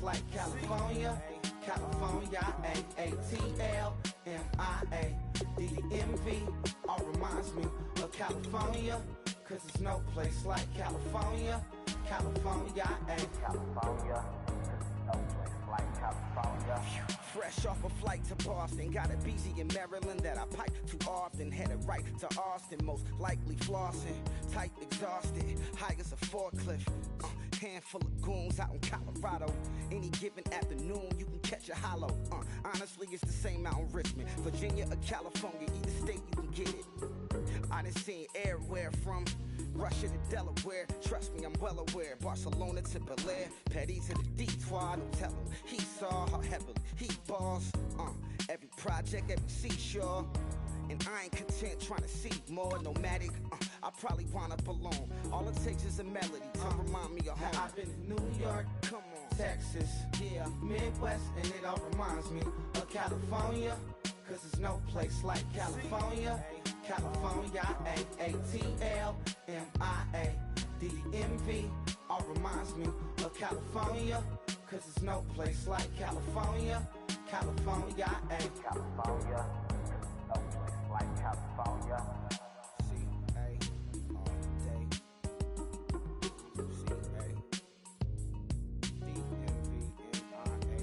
like California. California, A-A-T-L-M-I-A-D-D-M-V. All reminds me of California, cause there's no place like California. California, California, no place like California. Fresh off a flight to Boston, got a BZ in Maryland that I pipe too often. Headed right to Austin, most likely flossing. Tight, exhausted, high as a forklift. Handful of goons out in Colorado. Any given afternoon, you can catch a hollow. Honestly, it's the same out in Richmond, Virginia or California. Either state, you can get it. I done seen everywhere from Russia to Delaware. Trust me, I'm well aware. Barcelona to Bel Air, Petty to the Detroit. Don't tell him he saw how heavily he balls. Every project, every seashore. And I ain't content trying to see more nomadic. I probably wind up alone. All it takes is a melody to remind me of home. I've been to New York, come on, Texas, yeah, Midwest, and it all reminds me of California. Cause there's no place like California. California, A-A-T-L-M-I-A-D-D-M-V. All reminds me of California. Cause there's no place like California. California, California. No place like California. C-A all day. C-A D-M-V-M-I-A. All reminds me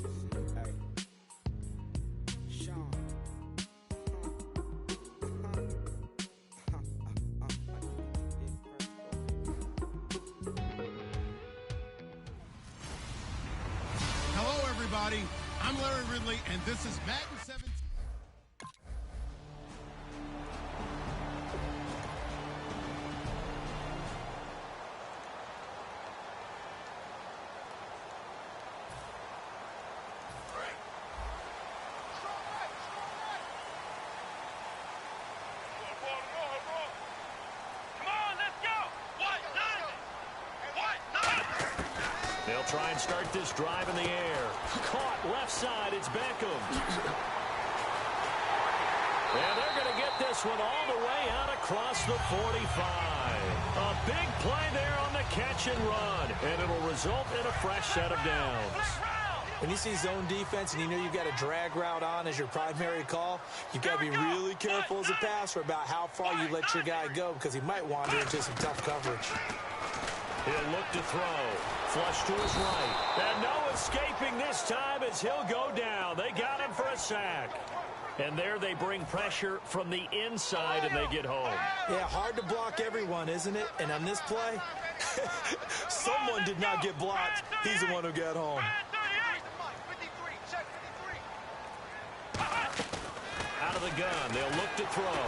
of C-A. Sean. Hello, everybody. I'm Larry Ridley, and this is Madden 17. They'll try and start this drive in the air. Caught left side, it's Beckham. And they're going to get this one all the way out across the 45. A big play there on the catch and run. And it'll result in a fresh set of downs. When you see zone defense and you know you've got a drag route on as your primary call, you've got to be really careful as a passer about how far you let your guy go because he might wander into some tough coverage. He'll look to throw. Flush to his right. And no escaping this time as he'll go down. They got him for a sack. And there they bring pressure from the inside and they get home. Yeah, hard to block everyone, isn't it? And on this play, someone did not get blocked. He's the one who got home. Out of the gun, they'll look to throw.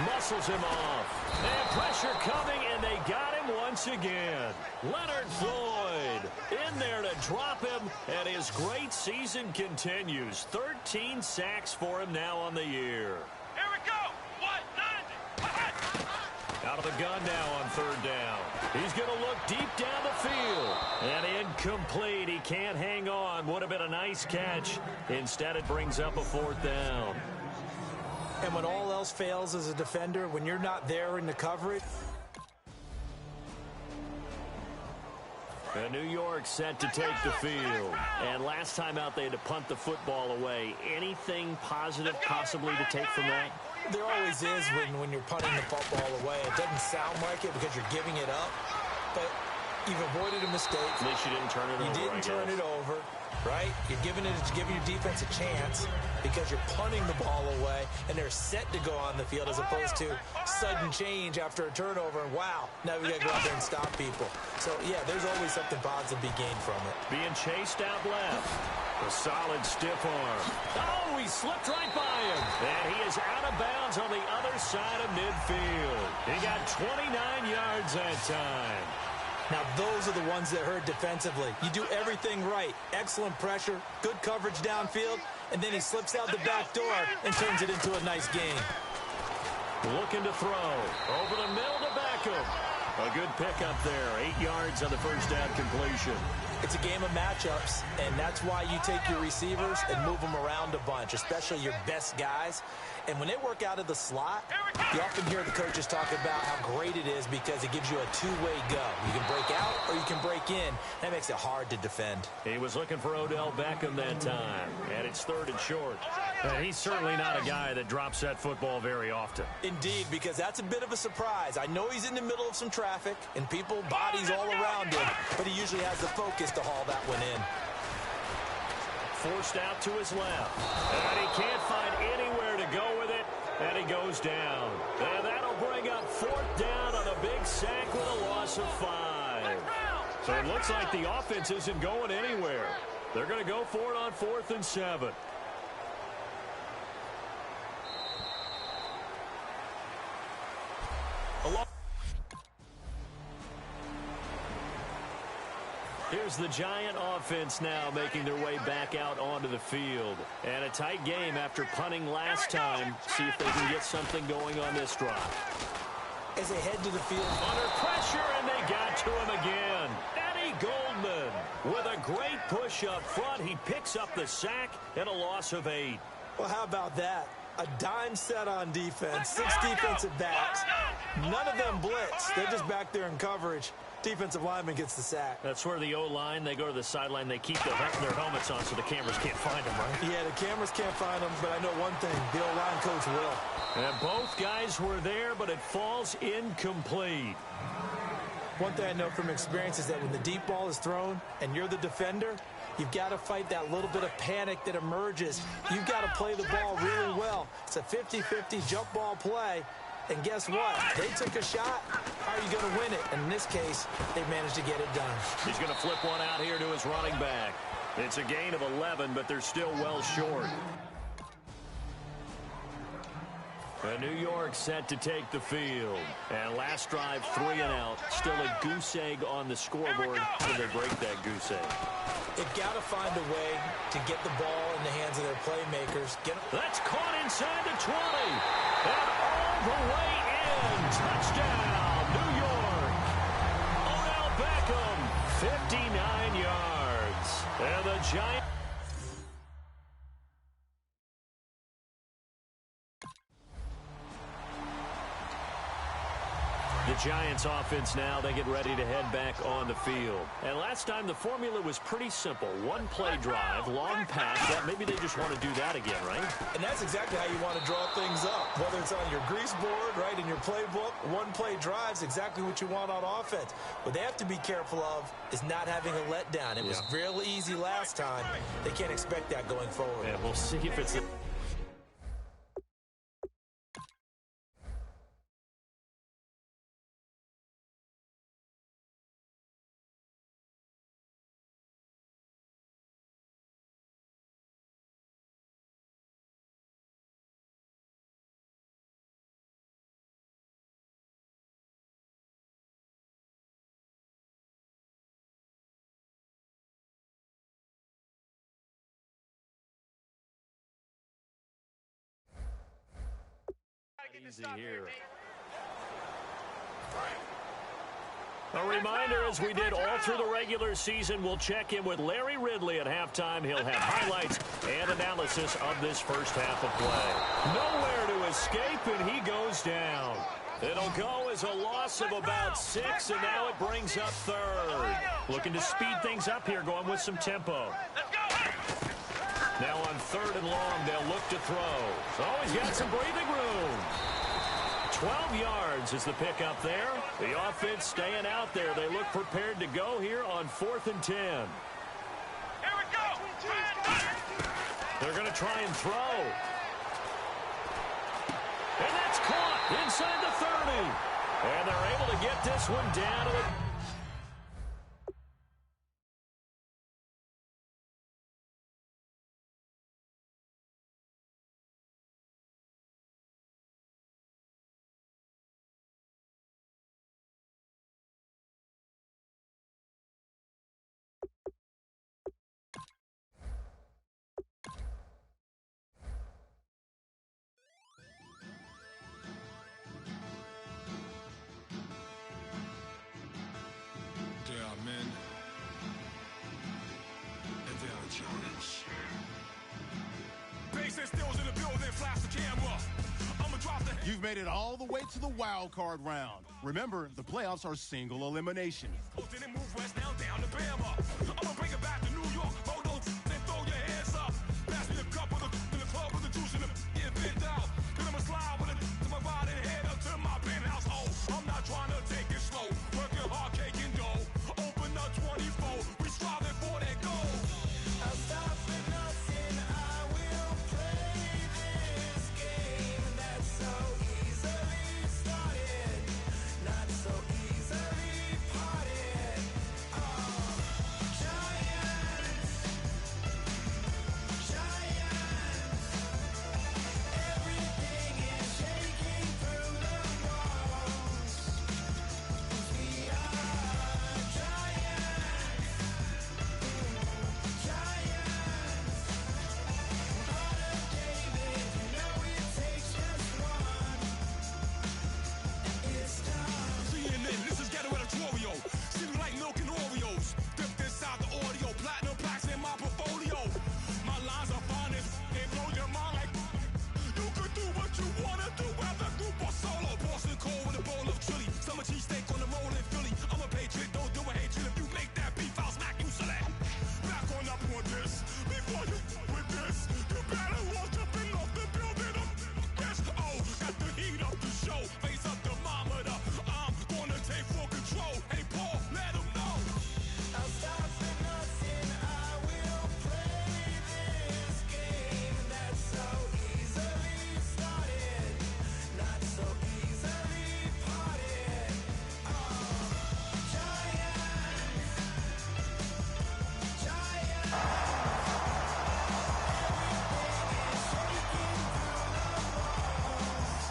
Muscles him off. And pressure coming, and they got him once again. Leonard Floyd in there to drop him, and his great season continues. 13 sacks for him now on the year. Here we go. 190. Out of the gun now on third down. He's going to look deep down the field. And incomplete. He can't hang on. Would have been a nice catch. Instead, it brings up a fourth down. And when all else fails as a defender, when you're not there in the coverage. And New York set to take the field. And last time out, they had to punt the football away. Anything positive possibly to take from that? There always is when you're punting the football away. It doesn't sound like it because you're giving it up, but you've avoided a mistake. At least you didn't turn it over. You didn't turn it over, right? You're giving your defense a chance because you're punting the ball away, and they're set to go on the field as opposed to sudden change after a turnover, and wow, now we got to go out there and stop people. So, yeah, there's always something positive to be gained from it. Being chased out left. A solid stiff arm. Oh, he slipped right by him. And he is out of bounds on the other side of midfield. He got 29 yards that time. Now, those are the ones that hurt defensively. You do everything right. Excellent pressure, good coverage downfield, and then he slips out the back door and turns it into a nice game. Looking to throw. Over the middle to Beckham. A good pickup there. 8 yards on the first down completion. It's a game of matchups, and that's why you take your receivers and move them around a bunch, especially your best guys. And when they work out of the slot, you often hear the coaches talk about how great it is because it gives you a two-way go. You can break out or you can break in. That makes it hard to defend. He was looking for Odell Beckham that time, and it's 3rd and short. He's certainly not a guy that drops that football very often. Indeed, because that's a bit of a surprise. I know he's in the middle of some traffic and people, bodies all around him, but he usually has the focus to haul that one in. Forced out to his left, and he can't find anywhere to go with it, and he goes down. And that'll bring up 4th down on a big sack with a loss of 5. So it looks like the offense isn't going anywhere. They're going to go for it on 4th and 7. Here's the Giant offense now making their way back out onto the field. And a tight game after punting last time. See if they can get something going on this drive. As they head to the field. Under pressure, and they got to him again. Eddie Goldman with a great push up front. He picks up the sack and a loss of 8. Well, how about that? A dime set on defense. 6 defensive backs. None of them blitz. They're just back there in coverage. Defensive lineman gets the sack. That's where the O-line, they go to the sideline, they keep their helmets on so the cameras can't find them, right? Yeah, the cameras can't find them, but I know one thing, the O-line coach will. And both guys were there, but it falls incomplete. One thing I know from experience is that when the deep ball is thrown and you're the defender, you've got to fight that little bit of panic that emerges. You've got to play the ball really well. It's a 50-50 jump ball play. And guess what? They took a shot. How are you going to win it? And in this case, they managed to get it done. He's going to flip one out here to his running back. It's a gain of 11, but they're still well short. New York set to take the field. And last drive, 3 and out. Still a goose egg on the scoreboard. How do they break that goose egg? They've got to find a way to get the ball in the hands of their playmakers. That's caught inside the 20. And all the way in. Touchdown, New York. Odell Beckham, 59 yards. And the Giants. The Giants offense now, they get ready to head back on the field. And last time the formula was pretty simple. One play drive, long pass. That maybe they just want to do that again, right? And that's exactly how you want to draw things up. Whether it's on your grease board, right, in your playbook, one play drive's exactly what you want on offense. What they have to be careful of is not having a letdown. It was real easy last time. They can't expect that going forward. And we'll see if it's... Easy here. A reminder, as we did all through the regular season, we'll check in with Larry Ridley at halftime. He'll have highlights and analysis of this first half of play. Nowhere to escape, and he goes down. It'll go as a loss of about 6, and now it brings up 3rd. Looking to speed things up here, going with some tempo. Now on 3rd and long, they'll look to throw. Oh, he's got some breathing room. 12 yards is the pickup there. The offense staying out there. They look prepared to go here on 4th and 10. Here we go. They're going to try and throw. And that's caught inside the 30. And they're able to get this one down to the... You've made it all the way to the wild card round. Remember, the playoffs are single elimination. I'm not trying to take it slow. Working hard, caking dough. Open up 24. We striving for that goal. I'll stop for nothing. I will play this game that's so easily started, not so easily parted. Giants, giants. Everything is shaking through the walls. We are giants, giants. Heart of David, you know it takes just one. It's time. CNN, this is Ghetto Editorial. See me like milk and Oreos. Dipped inside the audio, platinum plaques in my portfolio. My lines are finest, they blow your mind like. You could do what you wanna do, whether group or solo. Boston cold with a bowl of chili. Summer cheesesteak on the roll in Philly. I'm a patriot, don't do a hatred. If you make that beef, I'll smack you silly. Back on up on this. Before you with this, you better walk up and off the building up. Yes, oh, got the heat up the show. Face up the thermometer. I'm gonna take full control. Hey, Paul, let him know. I'll stop for nothing. I will play this game that's so easily started, not so easily parted. Giants, giants. Everything is shaking through the walls.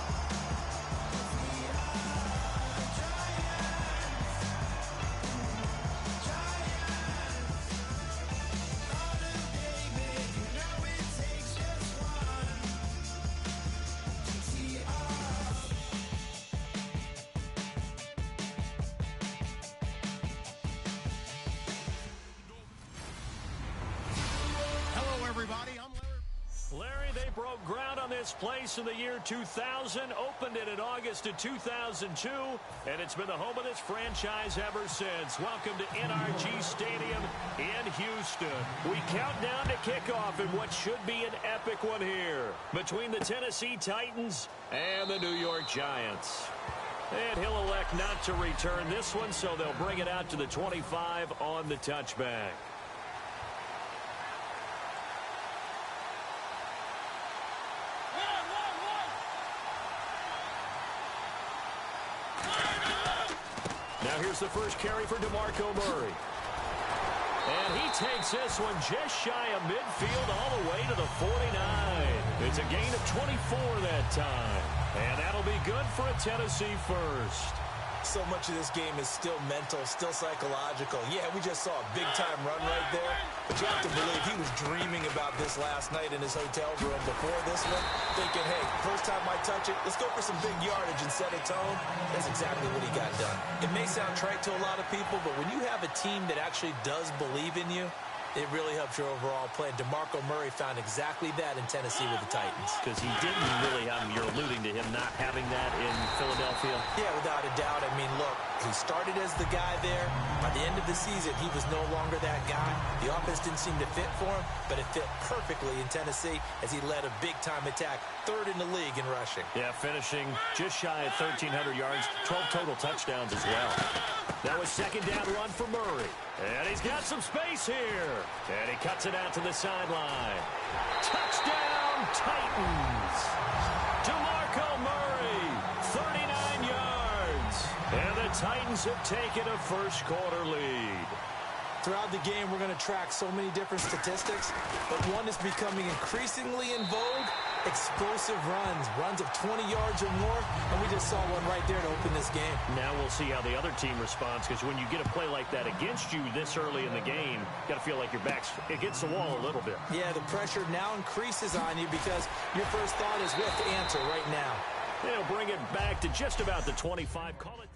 We are giants, giants. Heart of David, you know it takes just one. GTR. Hello, everybody. I'm Larry. Larry, they broke ground on this place in the year 2000, opened it in August of 2002, and it's been the home of this franchise ever since. Welcome to NRG Stadium in Houston. We count down to kickoff in what should be an epic one here between the Tennessee Titans and the New York Giants. And he'll elect not to return this one, so they'll bring it out to the 25 on the touchback. Now here's the first carry for DeMarco Murray. And he takes this one just shy of midfield all the way to the 49. It's a gain of 24 that time. And that'll be good for a Tennessee first. So much of this game is still mental, still psychological. Yeah, we just saw a big-time run right there. But you have to believe he was dreaming about this last night in his hotel room before this one, thinking, hey, first time I touch it, let's go for some big yardage and set a tone. That's exactly what he got done. It may sound trite to a lot of people, but when you have a team that actually does believe in you, it really helps your overall play. DeMarco Murray found exactly that in Tennessee with the Titans. Because he didn't really have him. You're alluding to him not having that in Philadelphia. Yeah, without a doubt. I mean, look, he started as the guy there. By the end of the season, he was no longer that guy. The offense didn't seem to fit for him, but it fit perfectly in Tennessee as he led a big-time attack, third in the league in rushing. Yeah, finishing just shy of 1,300 yards, 12 total touchdowns as well. That was second down run for Murray. And he's got some space here. And he cuts it out to the sideline. Touchdown, Titans. DeMarco Murray, 39 yards. And the Titans have taken a first-quarter lead. Throughout the game, we're going to track so many different statistics, but one is becoming increasingly in vogue, explosive runs of 20 yards or more, and we just saw one right there to open this game. Now we'll see how the other team responds, because when you get a play like that against you this early in the game, you got to feel like your back's against the wall a little bit. Yeah, the pressure now increases on you because your first thought is we have to answer right now. They'll bring it back to just about the 25. Call it.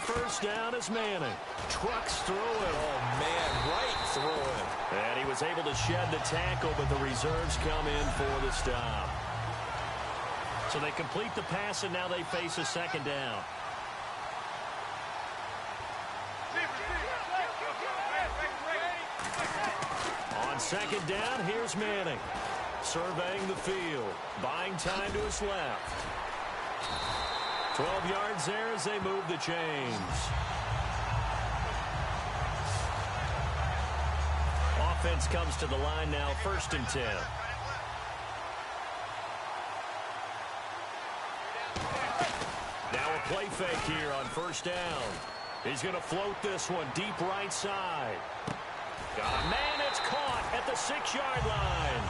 first down as Manning trucks through him. Oh, man, right through him. And he was able to shed the tackle, but the reserves come in for the stop. So they complete the pass, and now they face a second down. On second down, here's Manning. Surveying the field, buying time to his left. 12 yards there as they move the chains. Offense comes to the line now, 1st and 10. Now a play fake here on 1st down. He's going to float this one deep right side. Got a man, it's caught at the 6-yard line.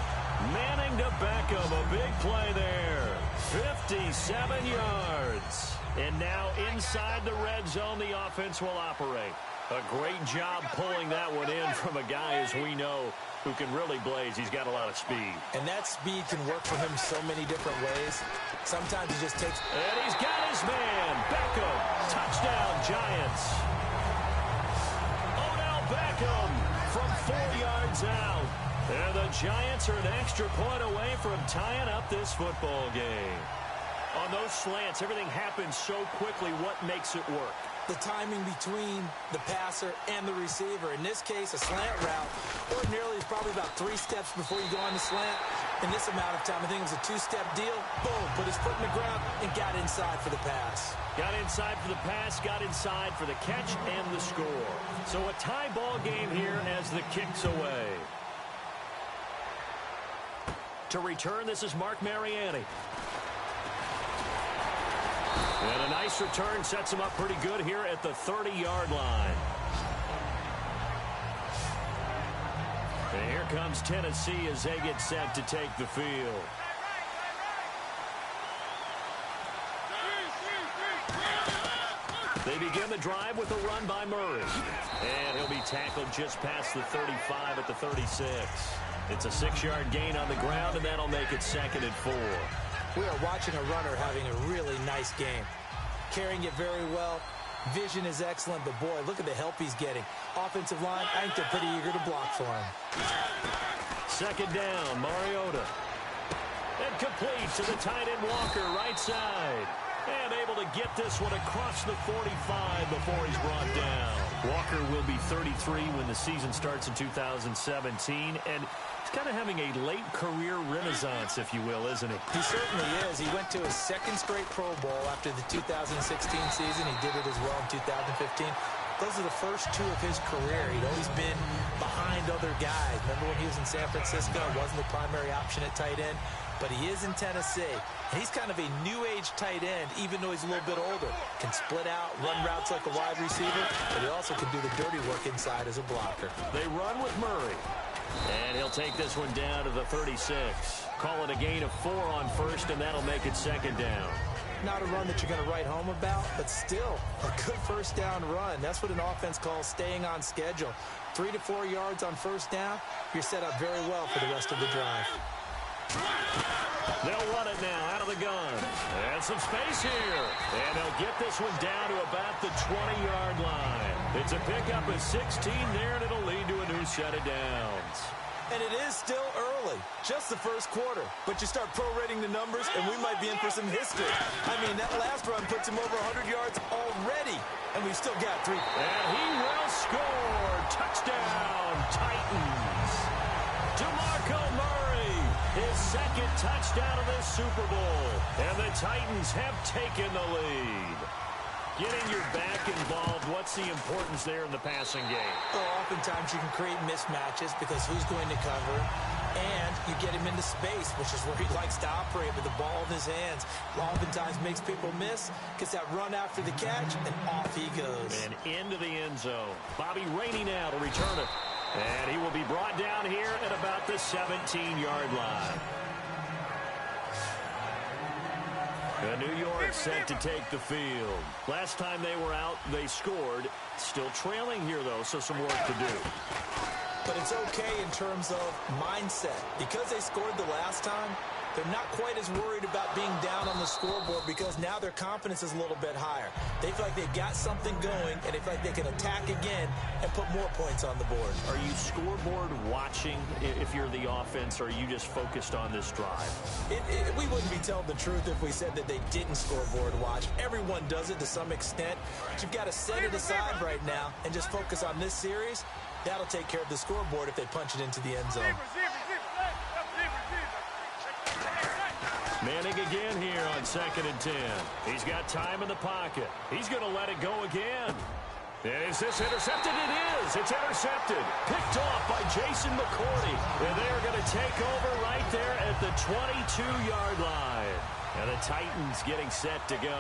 Manning to Beckham, a big play there. 57 yards. And now inside the red zone, the offense will operate. A great job pulling that one in from a guy, as we know, who can really blaze. He's got a lot of speed. And that speed can work for him so many different ways. Sometimes he just takes... And he's got his man. Beckham. Touchdown, Giants. Odell Beckham from 4 yards out. And the Giants are an extra point away from tying up this football game. On those slants, everything happens so quickly. What makes it work? The timing between the passer and the receiver. In this case, a slant route ordinarily is probably about 3 steps before you go on the slant. In this amount of time, I think it was a 2-step deal. Boom, put his foot in the ground and got inside for the pass. Got inside for the pass, got inside for the catch and the score. So a tie ball game here as the kick's away. To return, this is Mark Mariani. And a nice return sets him up pretty good here at the 30-yard line. And here comes Tennessee as they get set to take the field. They begin the drive with a run by Murray. And he'll be tackled just past the 35 at the 36. It's a 6-yard gain on the ground, and that'll make it 2nd and 4. We are watching a runner having a really nice game. Carrying it very well. Vision is excellent, but boy, look at the help he's getting. Offensive line, I think they're pretty eager to block for him. 2nd down, Mariota. And complete to the tight end Walker, right side. And able to get this one across the 45 before he's brought down. Walker will be 33 when the season starts in 2017, and he's kind of having a late career renaissance, if you will, isn't he? He certainly is. He went to his 2nd straight Pro Bowl after the 2016 season. He did it as well in 2015. Those are the first 2 of his career. He'd always been behind other guys. Remember when he was in San Francisco? Wasn't the primary option at tight end. But he is in Tennessee. And he's kind of a new-age tight end, even though he's a little bit older. Can split out, run routes like a wide receiver, but he also can do the dirty work inside as a blocker. They run with Murray. And he'll take this one down to the 36. Call it a gain of 4 on 1st, and that'll make it 2nd down. Not a run that you're going to write home about, but still a good 1st down run. That's what an offense calls staying on schedule. 3 to 4 yards on 1st down, you're set up very well for the rest of the drive. They'll run it now out of the gun. And some space here. And they'll get this one down to about the 20-yard line. It's a pickup of 16 there, and it'll lead to a new set of downs. And it is still early, just the 1st quarter. But you start prorating the numbers, and we might be in for some history. I mean, that last run puts him over 100 yards already, and we've still got 3. And he will score. Touchdown, Titans. DeMarco Murray, his 2nd touchdown of this Super Bowl. And the Titans have taken the lead. Getting your back involved, what's the importance there in the passing game? Well, oftentimes you can create mismatches because who's going to cover, and you get him into space, which is where he likes to operate with the ball in his hands. Oftentimes makes people miss, gets that run after the catch, and off he goes. And into the end zone. Bobby Rainey now to return it. And he will be brought down here at about the 17-yard line. New York set to take the field. Last time they were out, they scored. Still trailing here, though, so some work to do. But it's okay in terms of mindset. Because they scored the last time, they're not quite as worried about being down on the scoreboard because now their confidence is a little bit higher. They feel like they've got something going, and they feel like they can attack again and put more points on the board. Are you scoreboard watching if you're the offense, or are you just focused on this drive? We wouldn't be telling the truth if we said that they didn't scoreboard watch. Everyone does it to some extent. But you've got to set it aside right now and just focus on this series. That'll take care of the scoreboard if they punch it into the end zone. Manning again here on 2nd and 10. He's got time in the pocket. He's going to let it go again. Is this intercepted? It is. It's intercepted. Picked off by Jason McCourty. And they're going to take over right there at the 22-yard line. And the Titans getting set to go.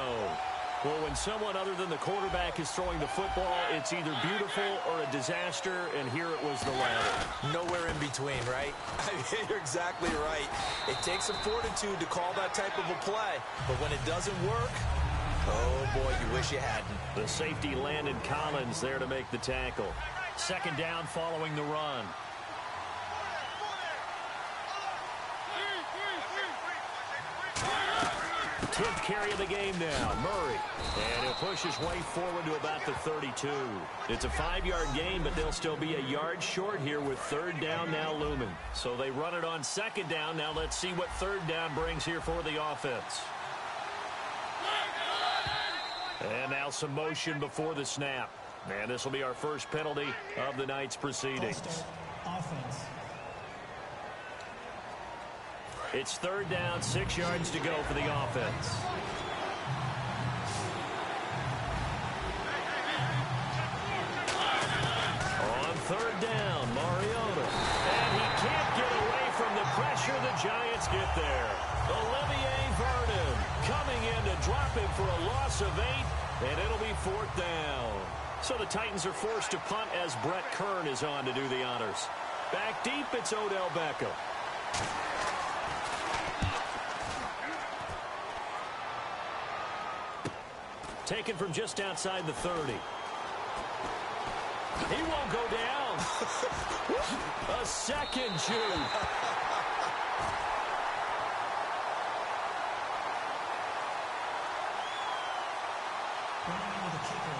Well, when someone other than the quarterback is throwing the football, it's either beautiful or a disaster, and here it was the latter. Nowhere in between, right? I mean, you're exactly right. It takes some fortitude to call that type of a play, but when it doesn't work, oh boy, you wish you hadn't. The safety Landon Collins there to make the tackle. 2nd down following the run. 10th carry of the game now. Murray. And he'll push his way forward to about the 32. It's a 5-yard gain, but they'll still be a yard short here with 3rd down now looming. So they run it on 2nd down. Now let's see what 3rd down brings here for the offense. And now some motion before the snap. And this will be our first penalty of the night's proceedings. Offense. It's 3rd down, 6 yards to go for the offense. On 3rd down, Mariota. And he can't get away from the pressure. The Giants get there. Olivier Vernon coming in to drop him for a loss of 8, and it'll be 4th down. So the Titans are forced to punt as Brett Kern is on to do the honors. Back deep, it's Odell Beckham. Taken from just outside the 30. He won't go down. A second juke. The kicker.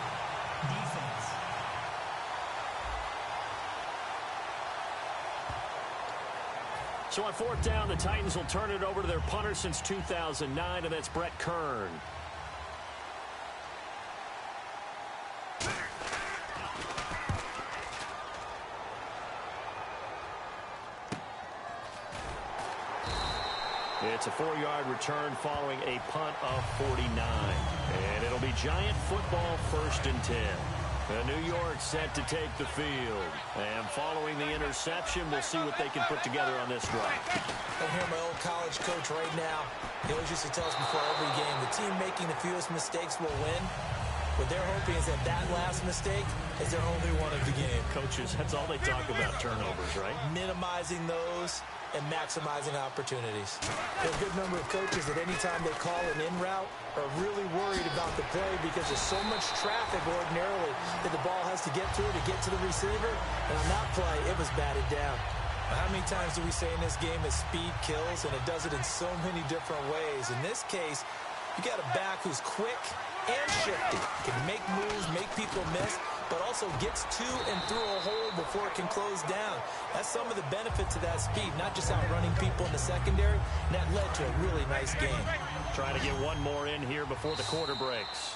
Defense. So on 4th down, the Titans will turn it over to their punter since 2009, and that's Brett Kern. It's a 4-yard return following a punt of 49. And it'll be Giant football 1st and 10. New York set to take the field. And following the interception, we'll see what they can put together on this drive. I hear my old college coach right now. He always used to tell us before every game, the team making the fewest mistakes will win. What they're hoping is that that last mistake is their only one of the game. Coaches, that's all they talk about, turnovers, right? Minimizing those and maximizing opportunities. There are a good number of coaches that anytime they call an in route are really worried about the play because there's so much traffic ordinarily that the ball has to get through to get to the receiver. And on that play, it was batted down. How many times do we say in this game that speed kills, and it does it in so many different ways? In this case, you got a back who's quick and shifty, can make moves, make people miss, but also gets to and through a hole before it can close down. That's some of the benefits of that speed, not just outrunning people in the secondary, and that led to a really nice game. Trying to get one more in here before the quarter breaks.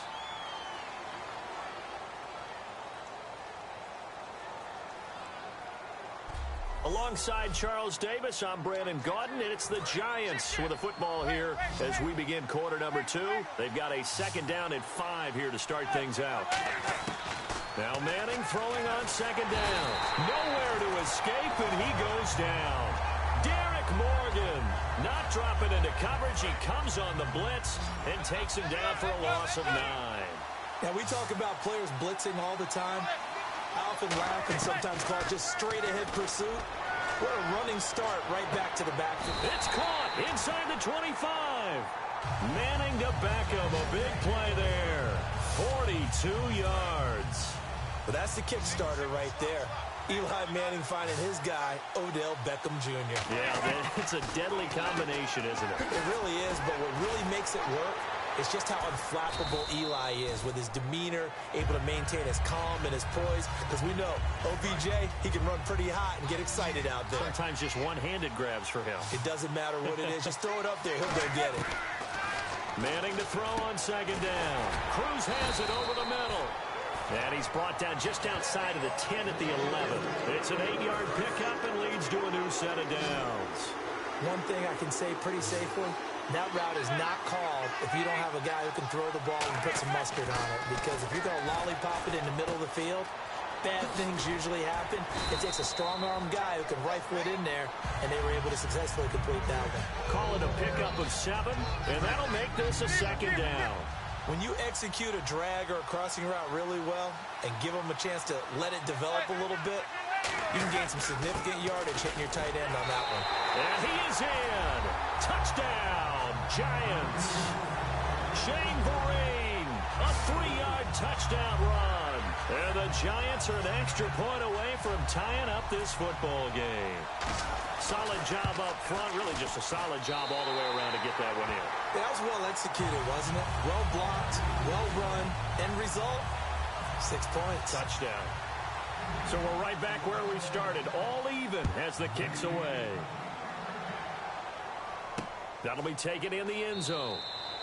Alongside Charles Davis, I'm Brandon Gaudin, and it's the Giants with a football here as we begin quarter number 2. They've got a 2nd down and 5 here to start things out. Now Manning throwing on 2nd down. Nowhere to escape, and he goes down. Derek Morgan not dropping into coverage. He comes on the blitz and takes him down for a loss of 9. Now, we talk about players blitzing all the time. I often laugh and sometimes call it just straight-ahead pursuit. What a running start right back to the backfield. It's caught inside the 25. Manning to Beckham, a big play there. 42 yards. But that's the kick starter right there. Eli Manning finding his guy, Odell Beckham Jr. Yeah, it's a deadly combination, isn't it? It really is, but what really makes it work is just how unflappable Eli is with his demeanor, able to maintain his calm and his poise. Because we know, OBJ, he can run pretty hot and get excited out there. Sometimes just one-handed grabs for him. It doesn't matter what it is. Just throw it up there. He'll go get it. Manning to throw on second down. Cruz has it over the middle. And he's brought down just outside of the 10 at the 11. It's an 8-yard pickup and leads to a new set of downs. One thing I can say pretty safely, that route is not called if you don't have a guy who can throw the ball and put some mustard on it. Because if you're going to lollipop it in the middle of the field, bad things usually happen. It takes a strong-arm guy who can rifle it in there, and they were able to successfully complete that one. Call it a pickup of 7, and that'll make this a second down. When you execute a drag or a crossing route really well and give them a chance to let it develop a little bit, you can gain some significant yardage hitting your tight end on that one. And he is in. Touchdown, Giants. Shane Vereen, a 3-yard touchdown run. And the Giants are an extra point away from tying up this football game. Solid job up front, really just a solid job all the way around to get that one in. That was well executed, wasn't it? Well blocked, well run, end result, 6 points. Touchdown. So we're right back where we started, all even as the kick's away. That'll be taken in the end zone.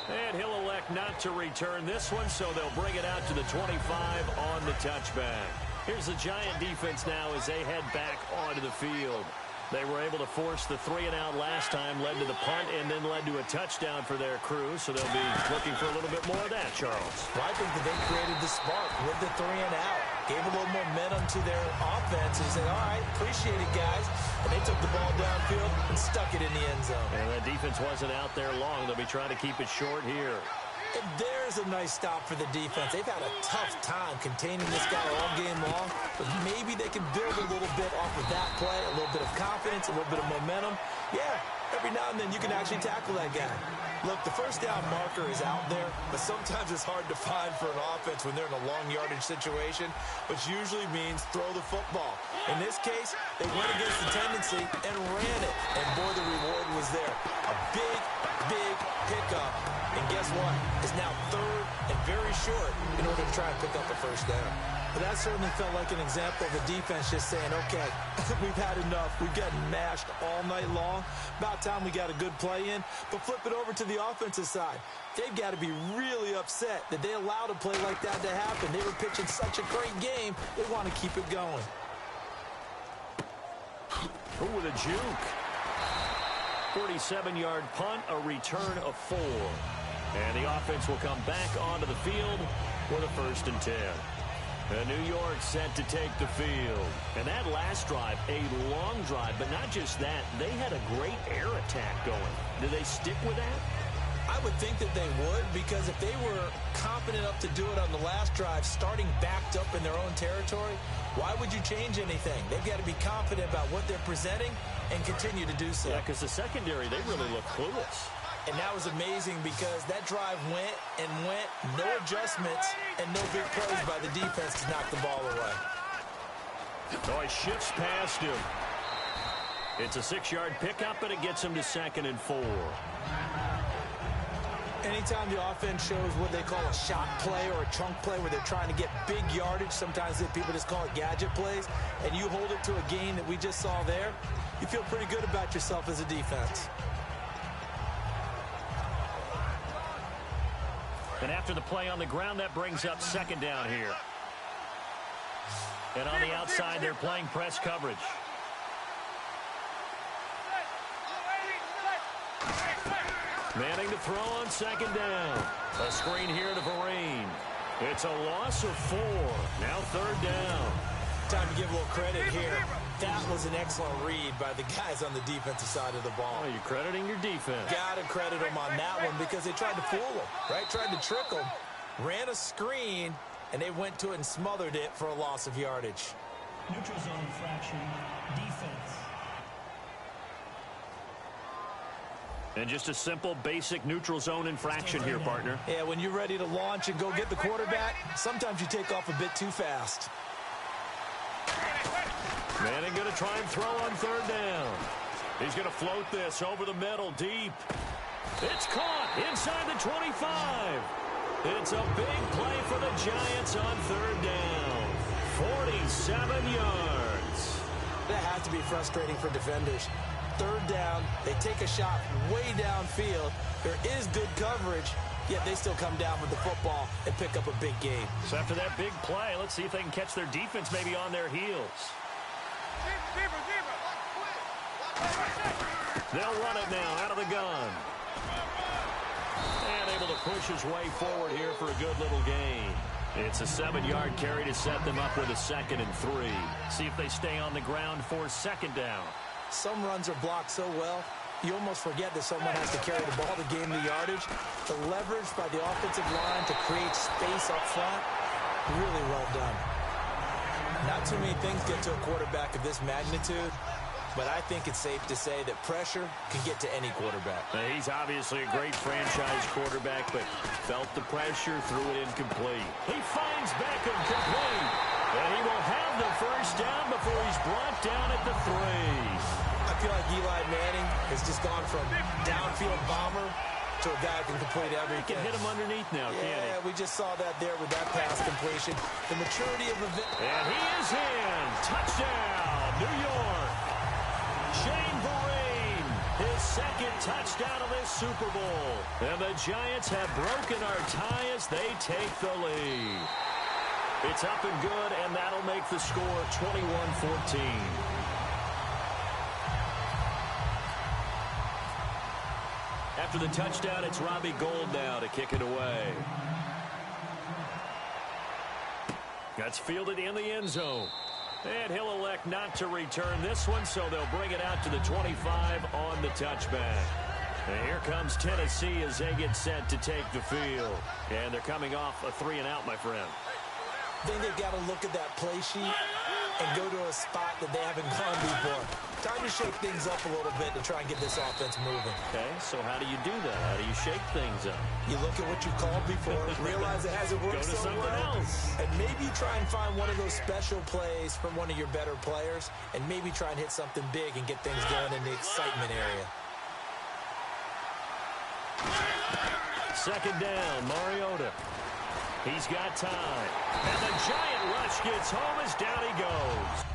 And he'll elect not to return this one, so they'll bring it out to the 25 on the touchback. Here's the Giant defense now as they head back onto the field. They were able to force the 3-and-out last time, led to the punt, and then led to a touchdown for their crew. So they'll be looking for a little bit more of that, Charles. Well, I think that they created the spark with the 3-and-out. Gave a little momentum to their offense and said, all right, appreciate it, guys. And they took the ball downfield and stuck it in the end zone. And that defense wasn't out there long. They'll be trying to keep it short here. And there's a nice stop for the defense. They've had a tough time containing this guy all game long, but maybe they can build a little bit off of that play, a little bit of confidence, a little bit of momentum. Yeah, every now and then you can actually tackle that guy. Look, the first down marker is out there, but sometimes it's hard to find for an offense when they're in a long yardage situation, which usually means throw the football. In this case, they went against the tendency and ran it, and boy, the reward was there. A big, big pickup. And guess what? It's now third and very short in order to try and pick up the first down. But that certainly felt like an example of the defense just saying, okay, we've had enough. We've gotten mashed all night long. About time we got a good play in. But flip it over to the offensive side. They've got to be really upset that they allowed a play like that to happen. They were pitching such a great game. They want to keep it going. Oh, with a juke. 47-yard punt, a return of 4. And the offense will come back onto the field with a 1st and 10. And New York set to take the field. And that last drive, a long drive, but not just that. They had a great air attack going. Do they stick with that? I would think that they would, because if they were confident enough to do it on the last drive, starting backed up in their own territory, why would you change anything? They've got to be confident about what they're presenting and continue to do so. Yeah, because the secondary, they really look clueless. And that was amazing because that drive went and went, no adjustments, and no big plays by the defense to knock the ball away. So he shifts past him. It's a 6-yard pickup, and it gets him to 2nd and 4. Anytime the offense shows what they call a shot play or a chunk play where they're trying to get big yardage, sometimes people just call it gadget plays, and you hold it to a game that we just saw there, you feel pretty good about yourself as a defense. And after the play on the ground, that brings up 2nd down here. And on the outside, they're playing press coverage. Manning to throw on 2nd down. A screen here to Vereen. It's a loss of 4. Now 3rd down. Time to give a little credit here. That was an excellent read by the guys on the defensive side of the ball. Oh, you're crediting your defense. Got to credit them on that one because they tried to fool them, right? Tried to trick them. Ran a screen, and they went to it and smothered it for a loss of yardage. Neutral zone infraction, defense. And just a simple, basic neutral zone infraction here, partner. Yeah, when you're ready to launch and go get the quarterback, sometimes you take off a bit too fast. Manning going to try and throw on third down. He's going to float this over the middle, deep. It's caught inside the 25. It's a big play for the Giants on third down. 47 yards. That has to be frustrating for defenders. Third down, they take a shot way downfield. There is good coverage, yet they still come down with the football and pick up a big game. So after that big play, let's see if they can catch their defense maybe on their heels. They'll run it now out of the gun. And able to push his way forward here for a good little gain. It's a 7-yard carry to set them up with a 2nd and 3. See if they stay on the ground for second down. Some runs are blocked so well, you almost forget that someone has to carry the ball to gain the yardage. The leverage by the offensive line to create space up front, really well done. Not too many things get to a quarterback of this magnitude, but I think it's safe to say that pressure can get to any quarterback. He's obviously a great franchise quarterback, but felt the pressure, threw it incomplete. He finds Beckham complete, and he will have the first down before he's brought down at the 3. I feel like Eli Manning has just gone from downfield bomber to a guy who can complete everything. He can hit him underneath now, can't he? Yeah, we just saw that there with that pass completion. The maturity of a... And he is in. Touchdown, New York. Shane Vereen, his 2nd touchdown of this Super Bowl. And the Giants have broken our tie as they take the lead. It's up and good, and that'll make the score 21-14. After the touchdown, it's Robbie Gould now to kick it away. That's fielded in the end zone. And he'll elect not to return this one, so they'll bring it out to the 25 on the touchback. And here comes Tennessee as they get set to take the field. And they're coming off a 3-and-out, my friend. I think they've got to look at that play sheet and go to a spot that they haven't gone before. Time to shake things up a little bit to try and get this offense moving. Okay, so how do you do that? How do you shake things up? You look at what you called before, realize it hasn't worked Go to so something well, else. and maybe you try and find one of those special plays from one of your better players, and maybe try and hit something big and get things going in the excitement area. Second down, Mariota. He's got time. And the Giant rush gets home as down he goes.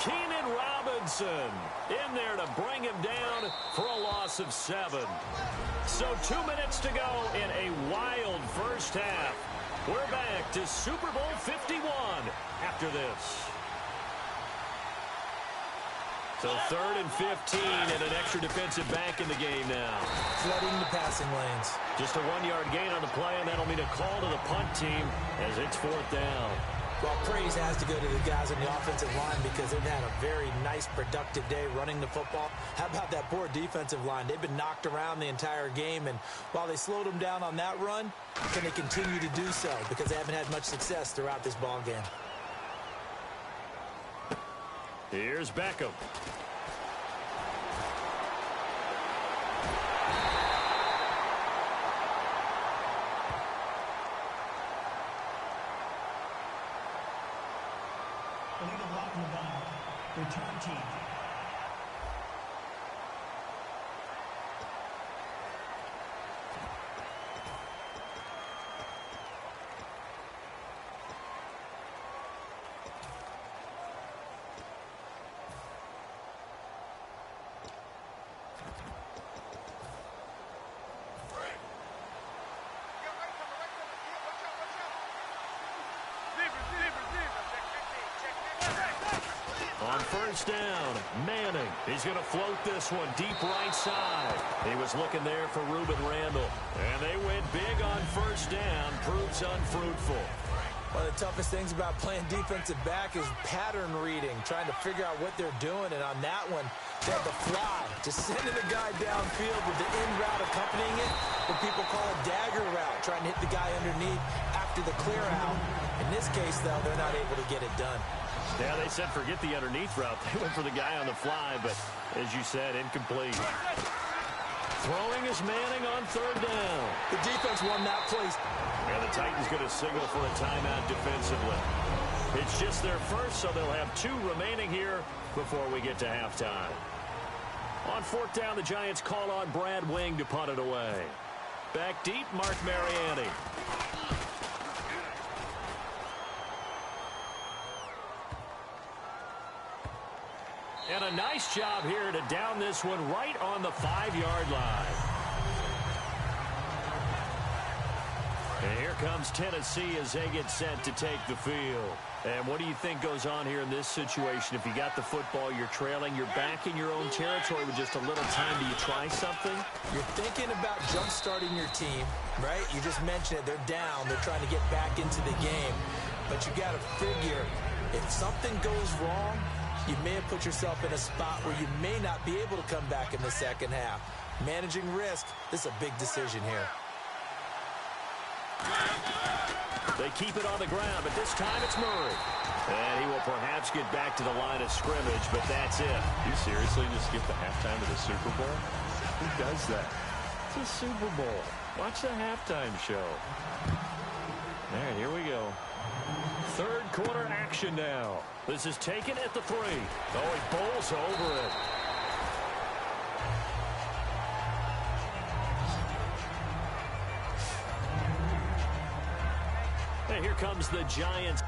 Keenan Robinson in there to bring him down for a loss of 7. So 2 minutes to go in a wild first half. We're back to Super Bowl 51 after this. So 3rd and 15 and an extra defensive back in the game now. Flooding the passing lanes. Just a 1-yard gain on the play, and that'll mean a call to the punt team as it's 4th down. Well, praise has to go to the guys on the offensive line because they've had a very nice, productive day running the football. How about that poor defensive line? They've been knocked around the entire game, and while they slowed them down on that run, can they continue to do so? Because they haven't had much success throughout this ball game. Here's Beckham. Illegal block in the back. Return team. first down. Manning. He's going to float this one deep right side. He was looking there for Reuben Randall. And they went big on first down. Proves unfruitful. One of the toughest things about playing defensive back is pattern reading, trying to figure out what they're doing. And on that one, they had the fly, just sending the guy downfield with the in route accompanying it, what people call a dagger route, trying to hit the guy underneath after the clear out. In this case, though, they're not able to get it done. Yeah, they said forget the underneath route. They went for the guy on the fly, but as you said, incomplete. Throwing is Manning on third down. The defense won that place. And the Titans going to signal for a timeout defensively. It's just their first, so they'll have 2 remaining here before we get to halftime. On fourth down, the Giants call on Brad Wing to punt it away. Back deep, Mark Mariani. And a nice job here to down this one right on the 5-yard line. And here comes Tennessee as they get set to take the field. And what do you think goes on here in this situation? If you got the football, you're trailing, you're back in your own territory with just a little time. Do you try something? You're thinking about jump-starting your team, right? You just mentioned it. They're down. They're trying to get back into the game. But you got to figure, if something goes wrong, you may have put yourself in a spot where you may not be able to come back in the second half. Managing risk, this is a big decision here. They keep it on the ground, but this time it's Murray. And he will perhaps get back to the line of scrimmage, but that's it. You seriously just skip the halftime of the Super Bowl? Who does that? It's a Super Bowl. Watch the halftime show. All right, here we go. Third quarter action now. This is taken at the 3. Oh, he bowls over it. And here comes the Giants.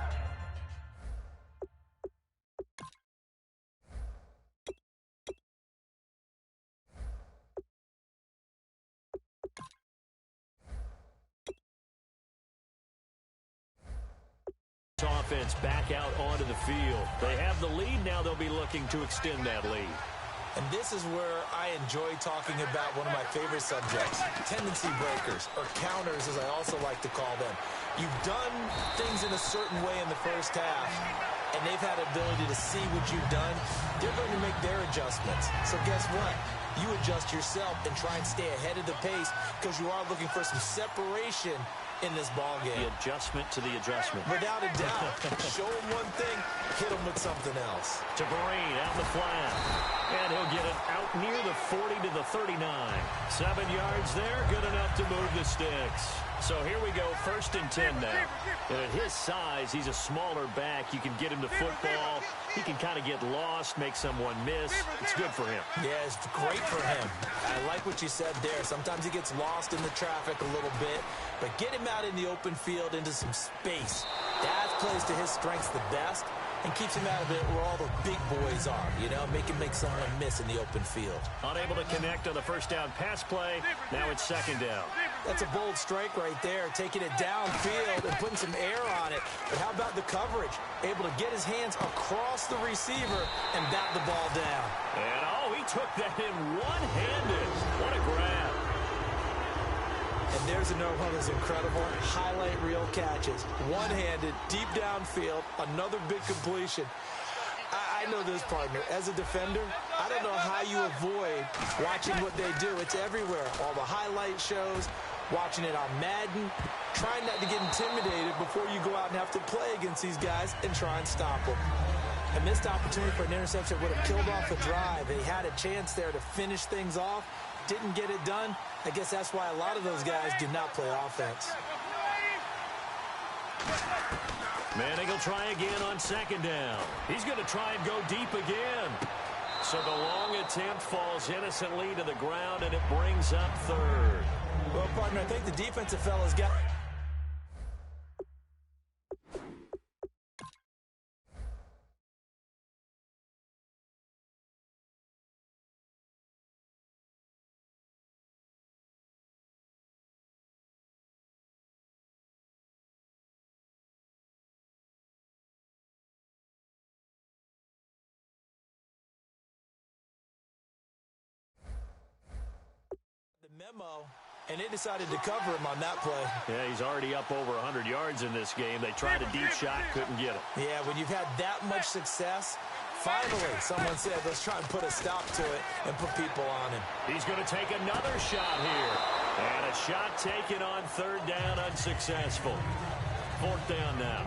Offense back out onto the field. They have the lead now. They'll be looking to extend that lead. And this is where I enjoy talking about one of my favorite subjects, tendency breakers, or counters as I also like to call them. You've done things in a certain way in the first half, and they've had the ability to see what you've done. They're going to make their adjustments. So guess what? You adjust yourself and try and stay ahead of the pace because you are looking for some separation in this ball game. The adjustment to the adjustment. Without a doubt. Show him one thing, hit him with something else. To Vereen out the flat. And he'll get it out near the 40 to the 39. 7 yards there, good enough to move the sticks. So here we go, 1st and 10 now. And at his size, he's a smaller back. You can get him the football. He can kind of get lost, make someone miss. It's good for him. Yeah, it's great for him. I like what you said there. Sometimes he gets lost in the traffic a little bit, but get him out in the open field into some space. That plays to his strengths the best and keeps him out of it where all the big boys are, you know, make someone miss in the open field. Unable to connect on the first down pass play. Now it's 2nd down. That's a bold strike right there, taking it downfield and putting some air on it. But how about the coverage? Able to get his hands across the receiver and bat the ball down. And, oh, he took that in one-handed. What a grab. And there's another one of those incredible highlight reel catches. One-handed, deep downfield, another big completion. I know this, partner. As a defender, I don't know how you avoid watching what they do. It's everywhere. All the highlight shows, watching it on Madden, trying not to get intimidated before you go out and have to play against these guys and try and stop them. A missed opportunity for an interception would have killed off the drive. They had a chance there to finish things off, didn't get it done. I guess that's why a lot of those guys do not play offense. Manning will try again on 2nd down. He's going to try and go deep again. So the long attempt falls innocently to the ground, and it brings up 3rd. Well, partner, I think the defensive fella's got... Memo, and they decided to cover him on that play. Yeah, he's already up over 100 yards in this game. They tried a deep shot, couldn't get it. Yeah, when you've had that much success, finally someone said, let's try and put a stop to it and put people on him. He's going to take another shot here. And a shot taken on third down, unsuccessful. Fourth down now.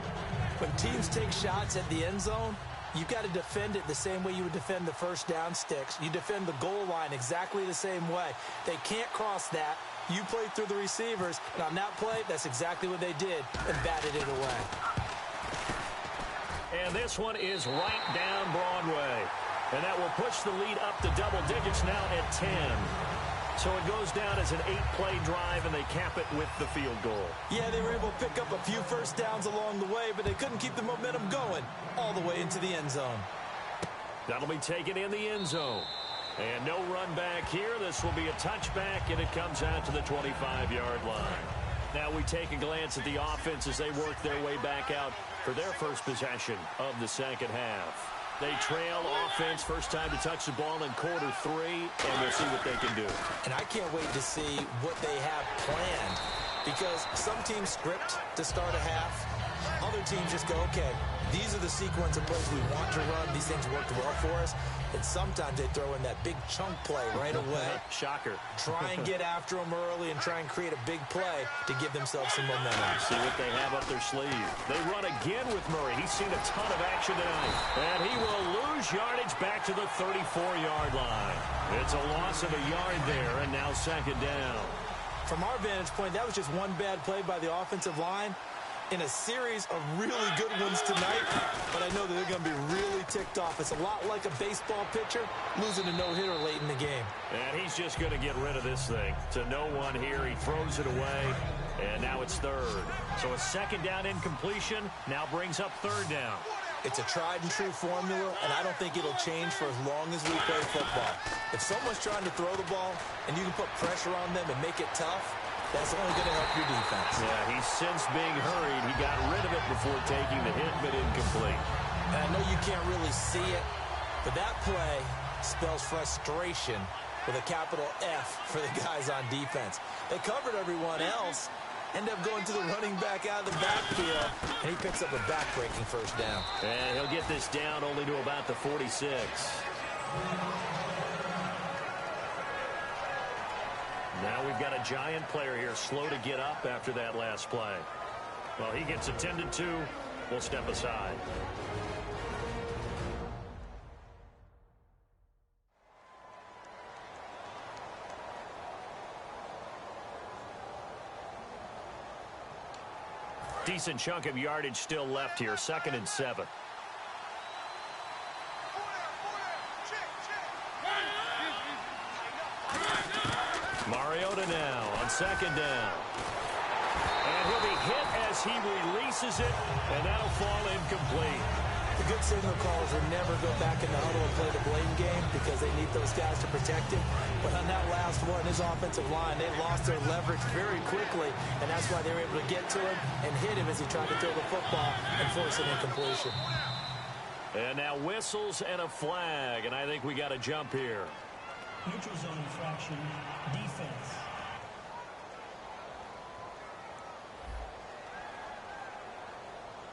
When teams take shots at the end zone, you've got to defend it the same way you would defend the first down sticks. You defend the goal line exactly the same way. They can't cross that. You play through the receivers, and on that play, that's exactly what they did, and batted it away. And this one is right down Broadway. And that will push the lead up to double digits now at 10. So it goes down as an 8-play drive, and they cap it with the field goal. Yeah, they were able to pick up a few first downs along the way, but they couldn't keep the momentum going all the way into the end zone. That'll be taken in the end zone. And no run back here. This will be a touchback, and it comes out to the 25-yard line. Now we take a glance at the offense as they work their way back out for their first possession of the second half. They trail offense, first time to touch the ball in quarter 3, and we'll see what they can do. And I can't wait to see what they have planned, because some teams script to start a half. Other teams just go, okay, these are the sequence of plays we want to run. These things worked well for us. And sometimes they throw in that big chunk play right away. Shocker. Try and get after them early and try and create a big play to give themselves some momentum. See what they have up their sleeve. They run again with Murray. He's seen a ton of action tonight. And he will lose yardage back to the 34-yard line. It's a loss of a yard there, and now second down. From our vantage point, that was just one bad play by the offensive line in a series of really good ones tonight, but I know that they're going to be really ticked off. It's a lot like a baseball pitcher losing a no-hitter late in the game. And he's just going to get rid of this thing. To no one here, he throws it away, and now it's third. So a second down incompletion now brings up third down. It's a tried-and-true formula, and I don't think it'll change for as long as we play football. If someone's trying to throw the ball and you can put pressure on them and make it tough, that's only going to help your defense. Yeah, he's since being hurried. He got rid of it before taking the hit, but incomplete. And I know you can't really see it, but that play spells frustration with a capital F for the guys on defense. They covered everyone else, end up going to the running back out of the backfield, and he picks up a back-breaking first down. And he'll get this down only to about the 46. Now we've got a giant player here, slow to get up after that last play. Well, he gets attended to. We'll step aside. Decent chunk of yardage still left here, 2nd and 7. Mariota now on second down. And he'll be hit as he releases it, and that'll fall incomplete. The good signal callers will never go back in the huddle and play the blame game because they need those guys to protect him. But on that last one, his offensive line, they lost their leverage very quickly, and that's why they were able to get to him and hit him as he tried to throw the football and force an incompletion. And now whistles and a flag, and I think we got a jump here. Neutral zone infraction, defense.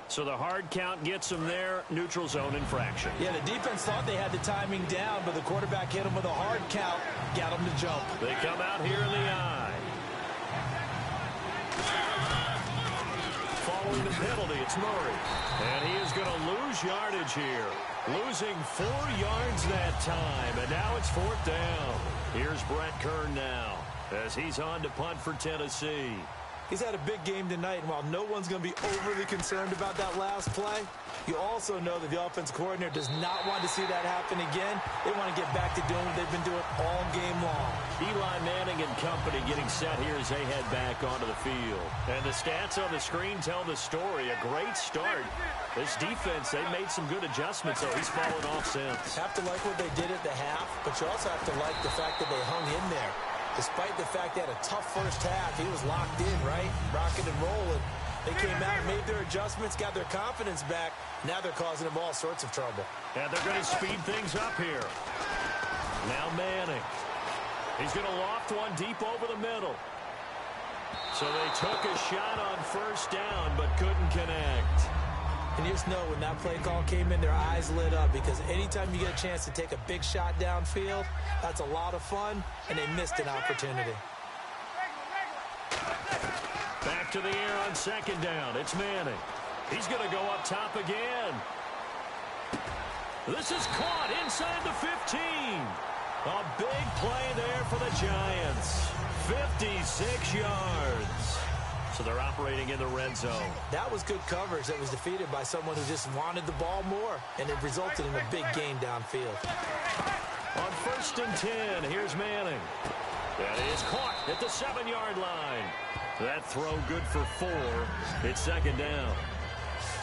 So the hard count gets him there, neutral zone infraction. Yeah, the defense thought they had the timing down, but the quarterback hit him with a hard count, got him to jump. They come out here in the eye. Following the penalty, it's Murray. And he is going to lose yardage here. Losing 4 yards that time, and now it's 4th down. Here's Brett Kern now as he's on to punt for Tennessee. He's had a big game tonight, and while no one's going to be overly concerned about that last play, you also know that the offense coordinator does not want to see that happen again. They want to get back to doing what they've been doing all game long. Eli Manning and company getting set here as they head back onto the field. And the stats on the screen tell the story. A great start. This defense, they made some good adjustments, so he's fallen off since. Have to like what they did at the half, but you also have to like the fact that they hung in there. Despite the fact they had a tough first half, he was locked in, right? Rocking and rolling. They came out, made their adjustments, got their confidence back. Now they're causing them all sorts of trouble. And they're going to speed things up here. Now Manning. He's going to loft one deep over the middle. So they took a shot on first down, but couldn't connect. And you just know when that play call came in, their eyes lit up, because anytime you get a chance to take a big shot downfield, that's a lot of fun, and they missed an opportunity. Back to the air on second down. It's Manning. He's going to go up top again. This is caught inside the 15. A big play there for the Giants. 56 yards. So they're operating in the red zone. That was good coverage that was defeated by someone who just wanted the ball more, and it resulted in a big gain downfield. On 1st and 10, here's Manning. That is caught at the 7-yard line. That throw good for 4. It's second down.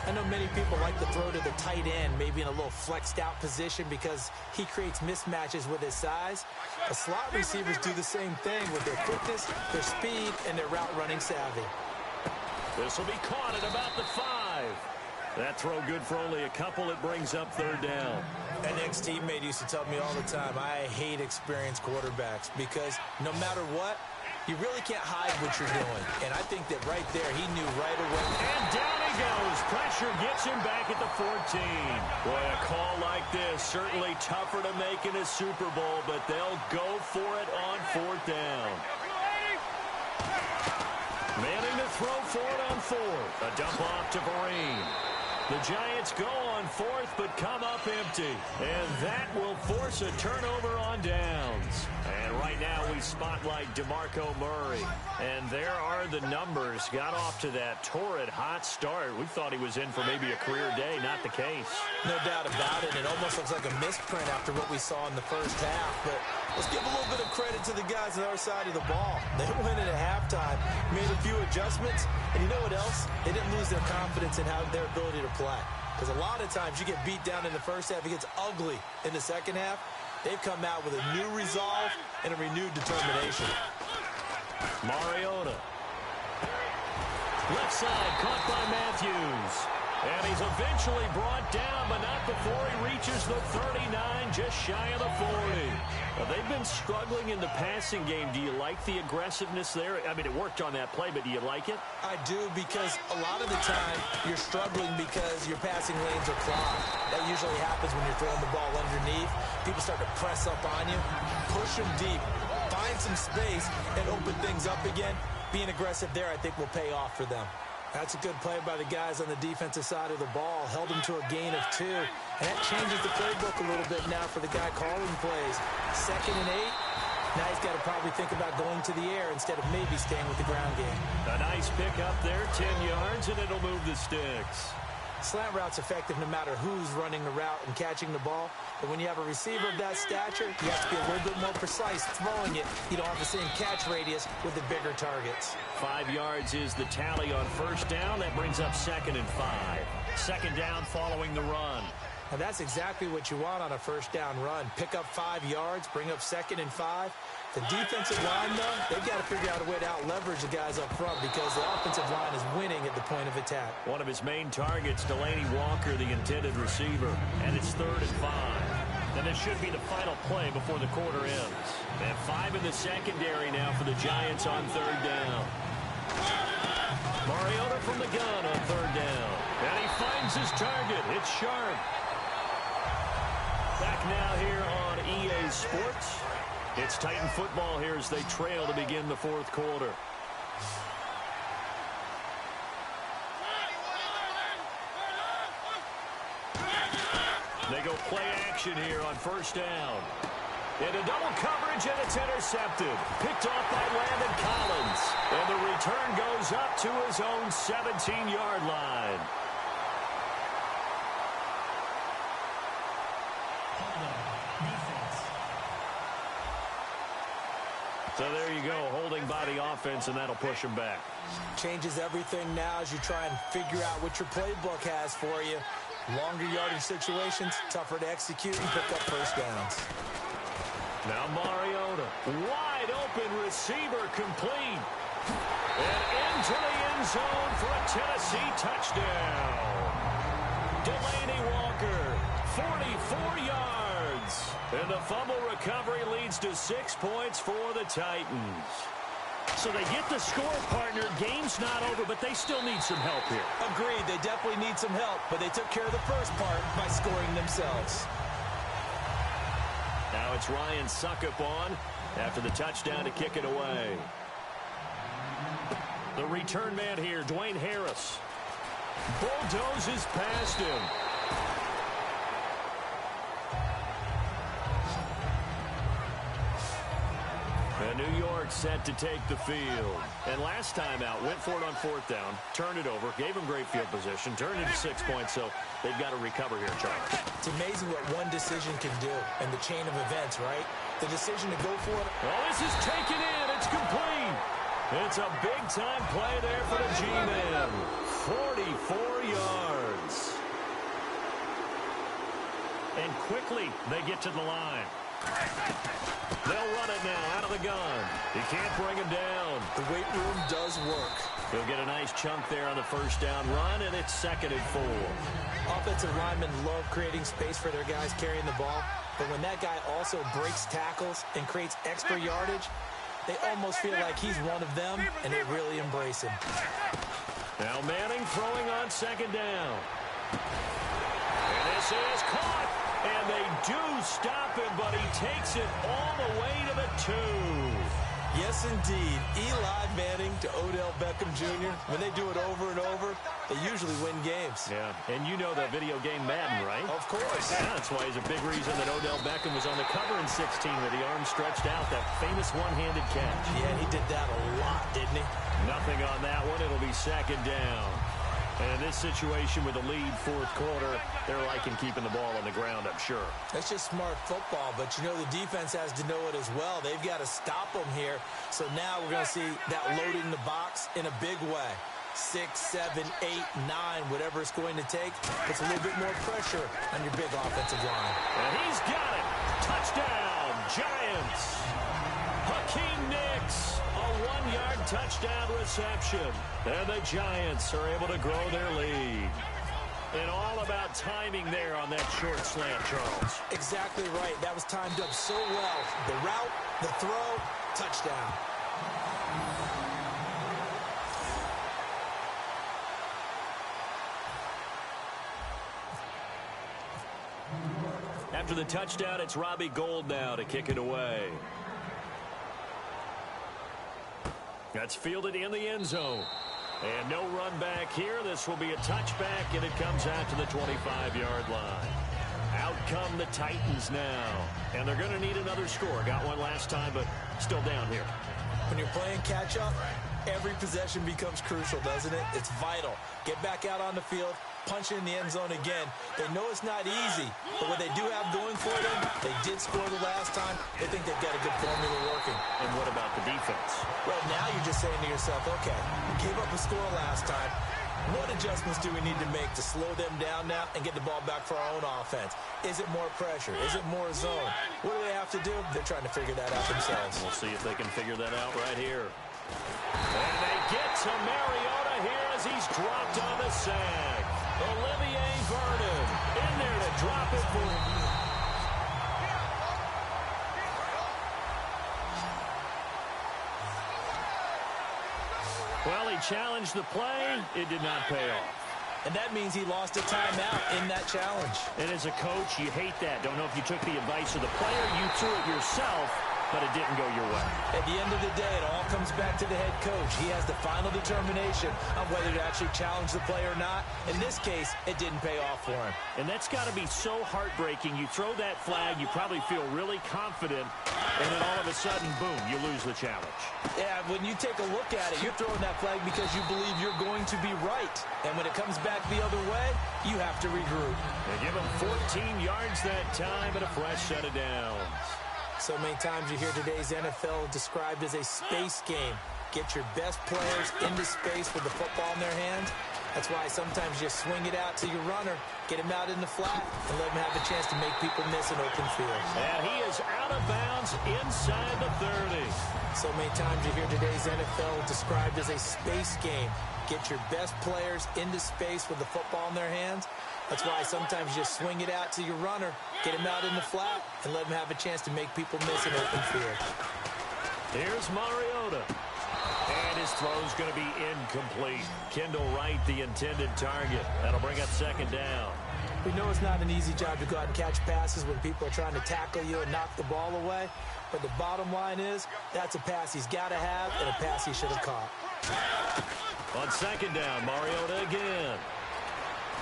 I know many people like to throw to the tight end, maybe in a little flexed out position, because he creates mismatches with his size. The slot receivers do the same thing with their quickness, their speed, and their route running savvy. This will be caught at about the 5. That throw good for only a couple. It brings up third down. An ex-teammate used to tell me all the time, I hate experienced quarterbacks, because no matter what, you really can't hide what you're doing. And I think that right there, he knew right away. And down he goes. Pressure gets him back at the 14. Boy, a call like this, certainly tougher to make in a Super Bowl, but they'll go for it on 4th down. Manning to throw for it on 4th. A dump off to Vereen. The Giants go on 4th, but come up empty. And that will force a turnover on downs. And right now we spotlight DeMarco Murray. And there are the numbers. Got off to that torrid hot start. We thought he was in for maybe a career day. Not the case. No doubt about it. It almost looks like a misprint after what we saw in the first half. But let's give a little bit of credit to the guys on our side of the ball. They went in at halftime, made a few adjustments, and you know what else? They didn't lose their confidence in their ability to play. Because a lot of times you get beat down in the first half, it gets ugly in the second half. They've come out with a new resolve and a renewed determination. Mariota. Left side, caught by Matthews. And he's eventually brought down, but not before he reaches the 39, just shy of the 40. Well, they've been struggling in the passing game. Do you like the aggressiveness there? I mean, it worked on that play, but do you like it? I do, because a lot of the time you're struggling because your passing lanes are clogged. That usually happens when you're throwing the ball underneath. People start to press up on you, push them deep, find some space, and open things up again. Being aggressive there, I think, will pay off for them. That's a good play by the guys on the defensive side of the ball. Held them to a gain of 2. And that changes the playbook a little bit now for the guy calling plays. 2nd and 8. Now he's got to probably think about going to the air instead of maybe staying with the ground game. A nice pick up there, 10 yards, and it'll move the sticks. Slant route's effective no matter who's running the route and catching the ball. But when you have a receiver of that stature, you have to be a little bit more precise throwing it. You don't have the same catch radius with the bigger targets. 5 yards is the tally on first down. That brings up 2nd and 5. Second down following the run. And that's exactly what you want on a first down run. Pick up 5 yards, bring up 2nd and 5. The defensive line, though, they've got to figure out a way to out-leverage the guys up front, because the offensive line is winning at the point of attack. One of his main targets, Delaney Walker, the intended receiver. And it's 3rd and 5. And this should be the final play before the quarter ends. And 5 in the secondary now for the Giants on 3rd down. Mariota from the gun on 3rd down. And he finds his target. It's Sharp. Back now here on EA Sports. It's Titan football here as they trail to begin the 4th quarter. They go play action here on first down. Into double coverage, and it's intercepted. Picked off by Landon Collins. And the return goes up to his own 17-yard line. So there you go, holding by the offense, and that'll push him back. Changes everything now as you try and figure out what your playbook has for you. Longer yardage situations, tougher to execute and pick up first downs. Now Mariota, wide open receiver, complete. And into the end zone for a Tennessee touchdown. Delaney Walker 44 yards. And the fumble recovery leads to 6 points for the Titans. So they get the score, partner. Game's not over, but they still need some help here. Agreed. They definitely need some help, but they took care of the first part by scoring themselves. Now it's Ryan Suckup on after the touchdown to kick it away. The return man here, Dwayne Harris. Bulldozes past him. And New York set to take the field. And last time out, went for it on 4th down, turned it over, gave him great field position, turned it into 6 points, so they've got to recover here, Charles. It's amazing what one decision can do in the chain of events, right? The decision to go for it. Oh, this is taken in. It's complete. It's a big-time play there for the G-Man. 44 yards. And quickly, they get to the line. They'll run it now out of the gun. You can't bring him down. The weight room does work. He'll get a nice chunk there on the first down run, and it's 2nd and 4. Offensive linemen love creating space for their guys carrying the ball, but when that guy also breaks tackles and creates extra yardage, they almost feel like he's one of them, and they really embrace him. Now Manning throwing on 2nd down. And this is caught. And they do stop him, but he takes it all the way to the 2. Yes, indeed. Eli Manning to Odell Beckham Jr. When they do it over and over, they usually win games. Yeah, and you know the video game Madden, right? Of course. Yeah, that's why he's a big reason that Odell Beckham was on the cover in 16 with the arm stretched out, that famous one-handed catch. Yeah, he did that a lot, didn't he? Nothing on that one. It'll be 2nd down. And in this situation with the lead 4th quarter, they're liking keeping the ball on the ground, I'm sure. That's just smart football, but you know the defense has to know it as well. They've got to stop them here. So now we're going to see that loading the box in a big way. 6, 7, 8, 9, whatever it's going to take. Puts a little bit more pressure on your big offensive line. And he's got it. Touchdown, Giants. Hakeem Nicks, a 1-yard touchdown reception. And the Giants are able to grow their lead. And all about timing there on that short slant, Charles. Exactly right. That was timed up so well. The route, the throw, touchdown. After the touchdown, it's Robbie Gould now to kick it away. That's fielded in the end zone. And no run back here. This will be a touchback, and it comes out to the 25-yard line. Out come the Titans now. And they're going to need another score. Got one last time, but still down here. When you're playing catch-up, every possession becomes crucial, doesn't it? It's vital. Get back out on the field, punch it in the end zone again. They know it's not easy, but what they do have going for them, they did score the last time. They think they've got a good formula working. And what about the defense? Well, now you're just saying to yourself, okay, we gave up a score last time. What adjustments do we need to make to slow them down now and get the ball back for our own offense? Is it more pressure? Is it more zone? What do they have to do? They're trying to figure that out themselves. We'll see if they can figure that out right here. And they get to Mariota here as he's dropped on the sack. Olivier Vernon in there to drop it for him. Well, he challenged the play. It did not pay off. And that means he lost a timeout in that challenge. And as a coach, you hate that. Don't know if you took the advice of the player, you threw it yourself, but it didn't go your way. At the end of the day, it all comes back to the head coach. He has the final determination on whether to actually challenge the play or not. In this case, it didn't pay off for him. And that's got to be so heartbreaking. You throw that flag, you probably feel really confident, and then all of a sudden, boom, you lose the challenge. Yeah, when you take a look at it, you're throwing that flag because you believe you're going to be right. And when it comes back the other way, you have to regroup. They give him 14 yards that time and a fresh set of downs. So many times you hear today's NFL described as a space game. Get your best players into space with the football in their hands. That's why sometimes you swing it out to your runner, get him out in the flat, and let him have a chance to make people miss an open field. And he is out of bounds inside the 30. So many times you hear today's NFL described as a space game. Get your best players into space with the football in their hands. That's why sometimes you just swing it out to your runner, get him out in the flat, and let him have a chance to make people miss an open field. Here's Mariota. And his throw's going to be incomplete. Kendall Wright, the intended target. That'll bring up second down. We know it's not an easy job to go out and catch passes when people are trying to tackle you and knock the ball away. But the bottom line is, that's a pass he's got to have and a pass he should have caught. On second down, Mariota again.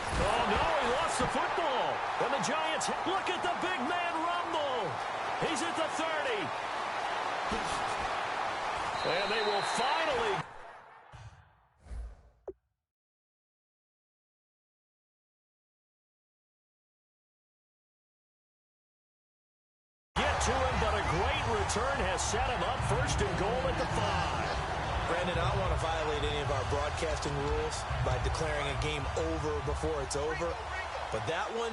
Oh, no, he lost the football. And the Giants, look at the big man rumble. He's at the 30. And they will finally get to him, but a great return has set him up first and goal at the 5. Brandon, I don't want to violate any of our broadcasting rules by declaring a game over before it's over, but that one,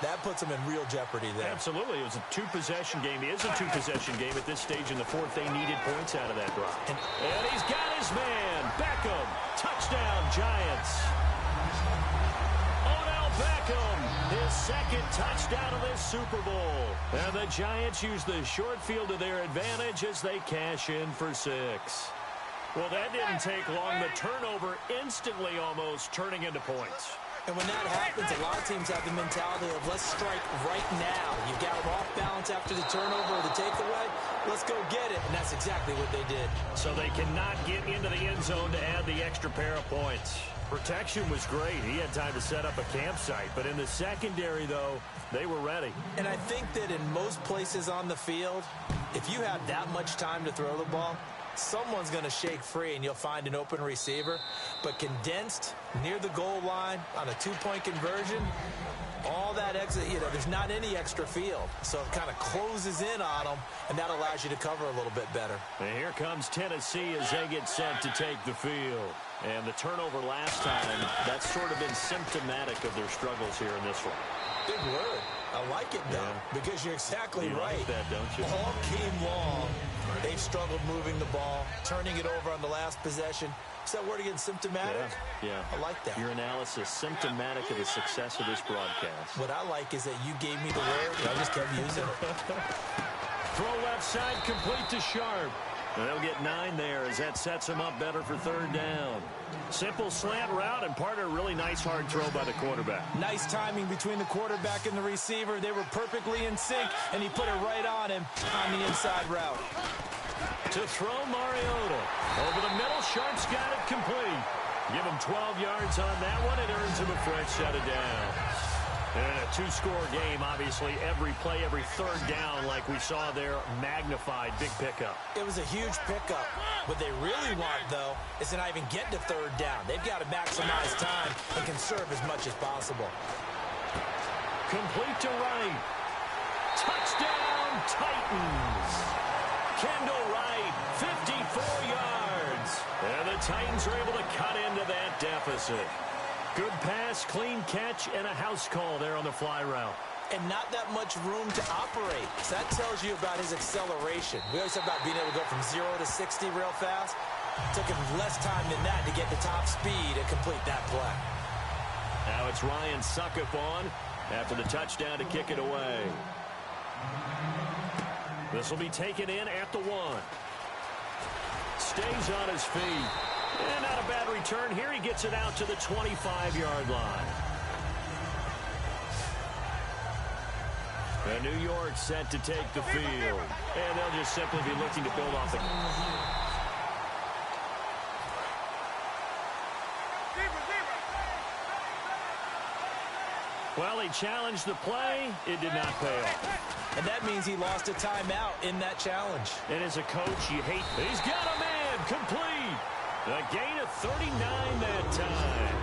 that puts them in real jeopardy there. Absolutely. It was a two-possession game. It is a two-possession game at this stage in the fourth. They needed points out of that drive. And he's got his man. Beckham. Touchdown, Giants. Odell Beckham. His second touchdown of this Super Bowl. And the Giants use the short field to their advantage as they cash in for 6. Well, that didn't take long. The turnover instantly almost turning into points. And when that happens, a lot of teams have the mentality of let's strike right now. You've got them off balance after the turnover or the takeaway. Let's go get it. And that's exactly what they did. So they cannot get into the end zone to add the extra pair of points. Protection was great. He had time to set up a campsite. But in the secondary, though, they were ready. And I think that in most places on the field, if you have that much time to throw the ball, someone's going to shake free and you'll find an open receiver. But condensed near the goal line on a two-point conversion, all that extra, there's not any extra field. So it kind of closes in on them, and that allows you to cover a little bit better. And here comes Tennessee as they get set to take the field. And the turnover last time, that's sort of been symptomatic of their struggles here in this one. Big word. I like it, though, because you're exactly right. Like that, don't you? All game long, they've struggled moving the ball, turning it over on the last possession. Is that word again, symptomatic? Yeah. I like that. Your analysis, symptomatic of the success of this broadcast. What I like is that you gave me the word, and I just kept using it. Throw left side, complete to Sharp. And they'll get 9 there as that sets them up better for third down. Simple slant route and part of a really nice hard throw by the quarterback. Nice timing between the quarterback and the receiver. They were perfectly in sync, and he put it right on him on the inside route. To throw Mariota. Over the middle, Sharp's got it complete. Give him 12 yards on that one. It earns him a fresh set of downs. And a two-score game, obviously, every play, every third down, like we saw there, magnified, big pickup. It was a huge pickup. What they really want, though, is to not even get to third down. They've got to maximize time and conserve as much as possible. Complete to Wright. Touchdown, Titans. Kendall Wright, 54 yards. And the Titans are able to cut into that deficit. Good pass, clean catch, and a house call there on the fly route. And not that much room to operate. So that tells you about his acceleration. We always talk about being able to go from 0 to 60 real fast. It took him less time than that to get the top speed and complete that play. Now it's Ryan Suckup on after the touchdown to kick it away. This will be taken in at the 1. Stays on his feet. And not a bad return here. He gets it out to the 25-yard line. And New York set to take the field. And they'll just simply be looking to build off the... Well, he challenged the play. It did not pay off. And that means he lost a timeout in that challenge. And as a coach, you hate... He's got a man complete. A gain of 39 that time.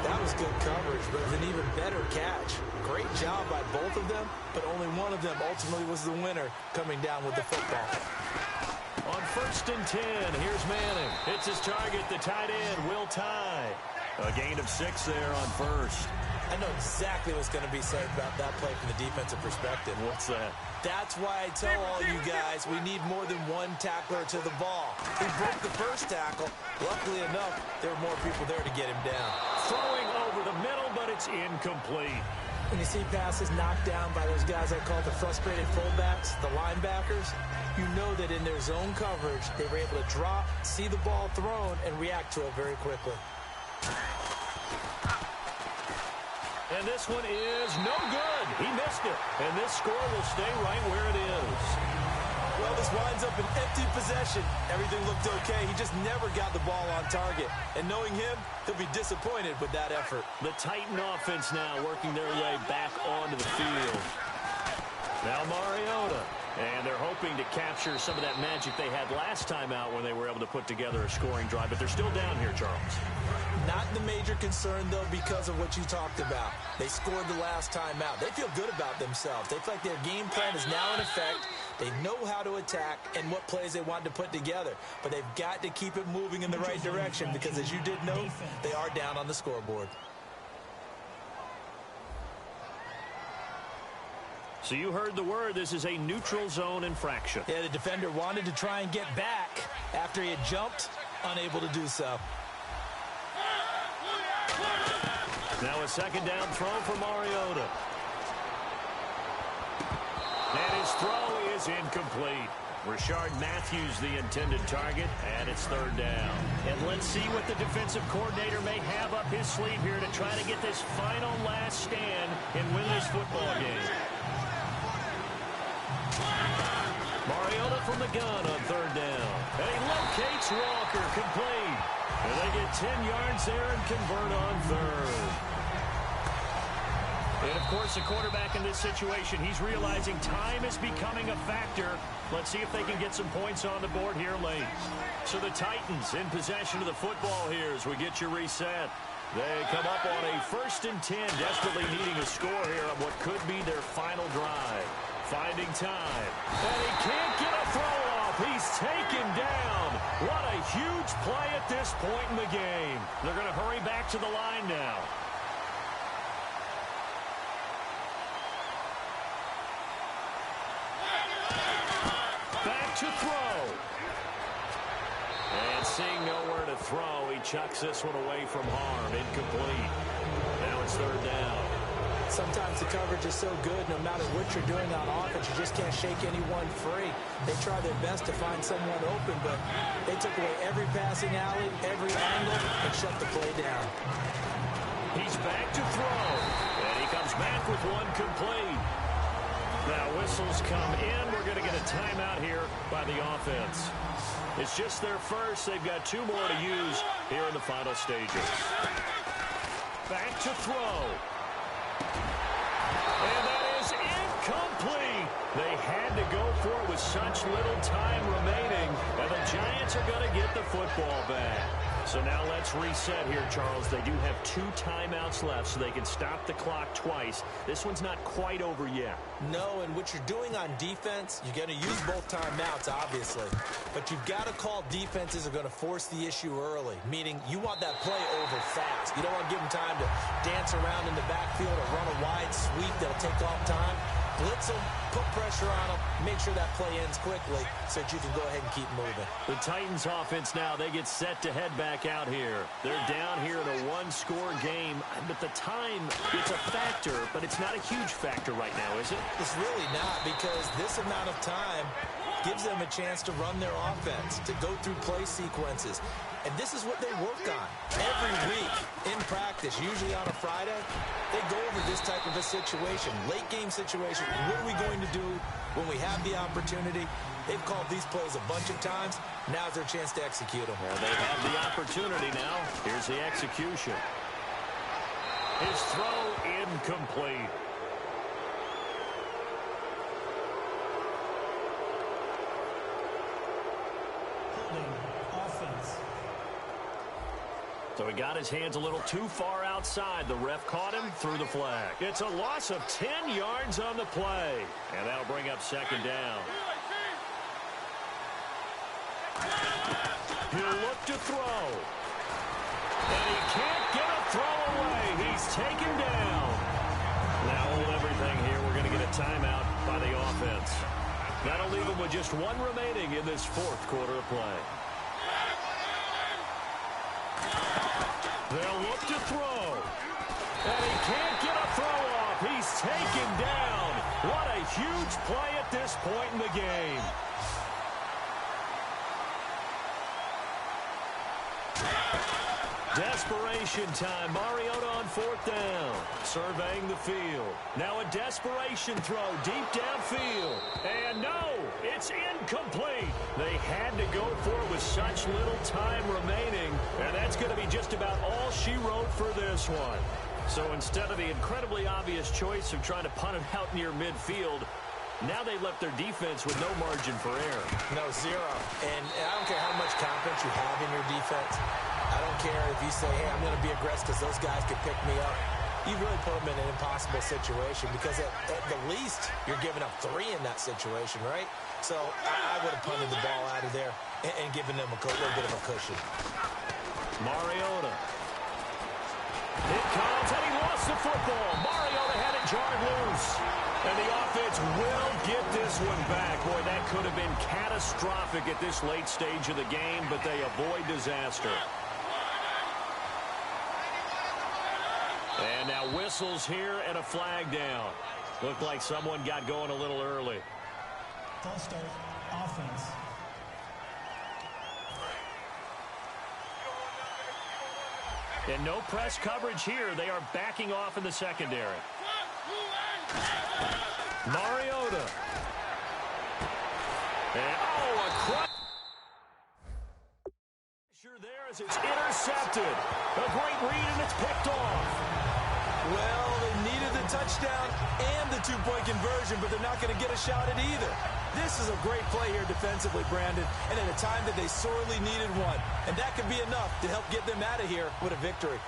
That was good coverage, but it was an even better catch. Great job by both of them, but only one of them ultimately was the winner coming down with the football. On 1st and 10, here's Manning. Hits his target, the tight end, Will Tye. A gain of 6 there on 1st. I know exactly what's going to be said about that play from the defensive perspective. What's that? That's why I tell all you guys we need more than one tackler to the ball. He broke the first tackle. Luckily enough, there were more people there to get him down. throwing over the middle, but it's incomplete. When you see passes knocked down by those guys I call the frustrated fullbacks, the linebackers, you know that in their zone coverage, they were able to drop, see the ball thrown, and react to it very quickly. And this one is no good. He missed it. And this score will stay right where it is. Well, this winds up an empty possession. Everything looked okay. He just never got the ball on target. And knowing him, he'll be disappointed with that effort. The Titan offense now working their way back onto the field. Now Mariota. And they're hoping to capture some of that magic they had last time out when they were able to put together a scoring drive. But they're still down here, Charles. Not the major concern, though, because of what you talked about. They scored the last time out. They feel good about themselves. They feel like their game plan is now in effect. They know how to attack and what plays they want to put together. But they've got to keep it moving in the right direction because, as you did note, they are down on the scoreboard. So you heard the word. This is a neutral zone infraction. Yeah, the defender wanted to try and get back after he had jumped, unable to do so. Now a second down throw for Mariota. And his throw is incomplete. Rashard Matthews, the intended target, and it's third down. And let's see what the defensive coordinator may have up his sleeve here to try to get this final last stand and win this football game. Mariota from the gun on third down. And he locates Walker, complete. And they get 10 yards there and convert on third. And, of course, the quarterback in this situation, he's realizing time is becoming a factor. Let's see if they can get some points on the board here late. So the Titans in possession of the football here as we get you reset. They come up on a 1st and 10, desperately needing a score here on what could be their final drive. Finding time. And he can't get a throw off. He's taken down. What a huge play at this point in the game. They're going to hurry back to the line now. Back to throw. And seeing nowhere to throw, he chucks this one away from harm. Incomplete. Now it's third down. Sometimes the coverage is so good, no matter what you're doing on offense, you just can't shake anyone free. They try their best to find someone open, but they took away every passing alley, every angle, and shut the play down. He's back to throw. And he comes back with one complete. Now whistles come in. We're going to get a timeout here by the offense. It's just their first. They've got 2 more to use here in the final stages. Back to throw. And that is incomplete. They had to go for it with such little time remaining. And the Giants are going to get the football back. So now let's reset here, Charles. They do have 2 timeouts left, so they can stop the clock twice. This one's not quite over yet. No, and what you're doing on defense, you're going to use both timeouts, obviously. But you've got to call defenses are going to force the issue early, meaning you want that play over fast. You don't want to give them time to dance around in the backfield or run a wide sweep that'll take off time. Blitz them, put pressure on them, make sure that play ends quickly so that you can go ahead and keep moving. The Titans offense now, they get set to head back out here. They're down here in a 1-score game, but the time, it's a factor, but it's not a huge factor right now, is it? It's really not, because this amount of time gives them a chance to run their offense, to go through play sequences. And this is what they work on every week in practice, usually on a Friday. They go over this type of a situation, late game situation. What are we going to do when we have the opportunity? They've called these plays a bunch of times. Now's their chance to execute them. Well, they have the opportunity now. Here's the execution. His throw incomplete. Offense. So he got his hands a little too far outside. The ref caught him, threw the flag. It's a loss of 10 yards on the play. And that'll bring up second down. He'll look to throw. And he can't get a throw away. He's taken down. Now hold everything here. We're going to get a timeout by the offense. That'll leave him with just 1 remaining in this 4th quarter of play. They'll look to throw. And he can't get a throw off. He's taken down. What a huge play at this point in the game. Desperation time. Mariota on 4th down. Surveying the field. Now a desperation throw deep downfield. And no, it's incomplete. They had to go for it with such little time remaining. And that's going to be just about all she wrote for this one. So instead of the incredibly obvious choice of trying to punt it out near midfield, now they left their defense with no margin for error. No, zero. And I don't care how much confidence you have in your defense. I don't care if you say, hey, I'm going to be aggressive because those guys can pick me up. You really put them in an impossible situation because at the least you're giving up 3 in that situation, right? So I would have punted the ball out of there and given them a little bit of a cushion. Mariota. It comes, and he lost the football. Mariota had it jarred loose. And the offense will get this one back. Boy, that could have been catastrophic at this late stage of the game, but they avoid disaster. And now whistles here and a flag down. Looked like someone got going a little early. False start, offense. And no press coverage here. They are backing off in the secondary. Mariota. And, a crunch. There as it's intercepted. A great read, and it's picked off. Well, they needed the touchdown and the 2-point conversion, but they're not going to get a shot at either. This is a great play here defensively, Brandon, and at a time that they sorely needed one. And that could be enough to help get them out of here with a victory.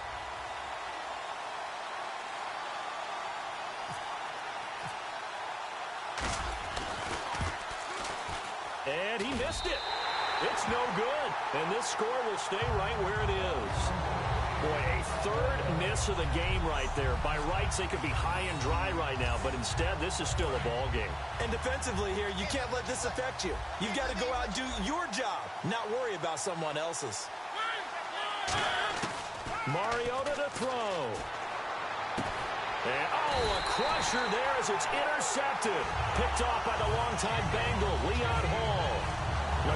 And he missed it. It's no good. And this score will stay right where it is. Boy, a 3rd miss of the game right there. By rights, they could be high and dry right now, but instead, this is still a ball game. And defensively here, you can't let this affect you. You've got to go out and do your job, not worry about someone else's. Mariota to throw. And, a crusher there as it's intercepted. Picked off by the longtime Bengal, Leon Hall.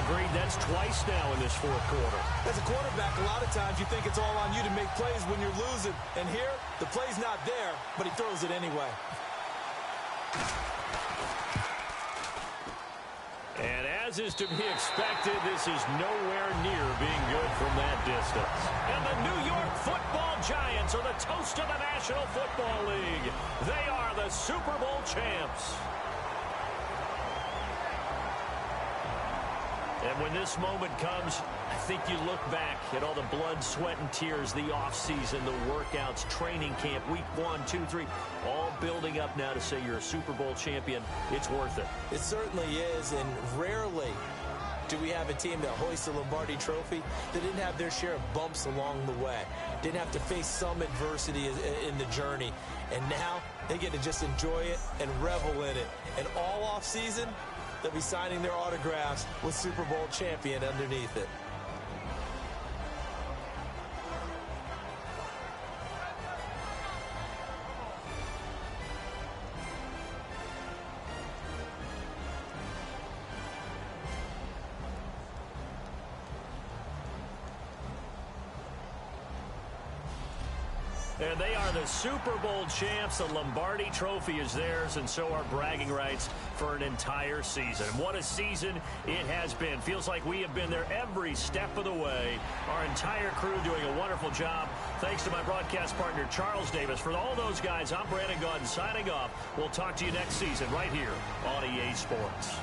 Agreed, that's twice now in this 4th quarter. As a quarterback, a lot of times you think it's all on you to make plays when you're losing. And here, the play's not there, but he throws it anyway. And as is to be expected, this is nowhere near being good from that distance. And the New York Football Giants are the toast of the National Football League. They are the Super Bowl champs. And when this moment comes, I think you look back at all the blood, sweat, and tears, the offseason, the workouts, training camp, week 1, 2, 3, all building up now to say you're a Super Bowl champion. It's worth it. It certainly is, and rarely do we have a team that hoists the Lombardi Trophy that didn't have their share of bumps along the way, didn't have to face some adversity in the journey, and now they get to just enjoy it and revel in it. And all offseason, they'll be signing their autographs with Super Bowl champion underneath it. And they are the Super Bowl champs. The Lombardi Trophy is theirs, and so are bragging rights for an entire season. What a season it has been. Feels like we have been there every step of the way. Our entire crew doing a wonderful job. Thanks to my broadcast partner, Charles Davis. For all those guys, I'm Brandon Gaudin signing off. We'll talk to you next season right here on EA Sports.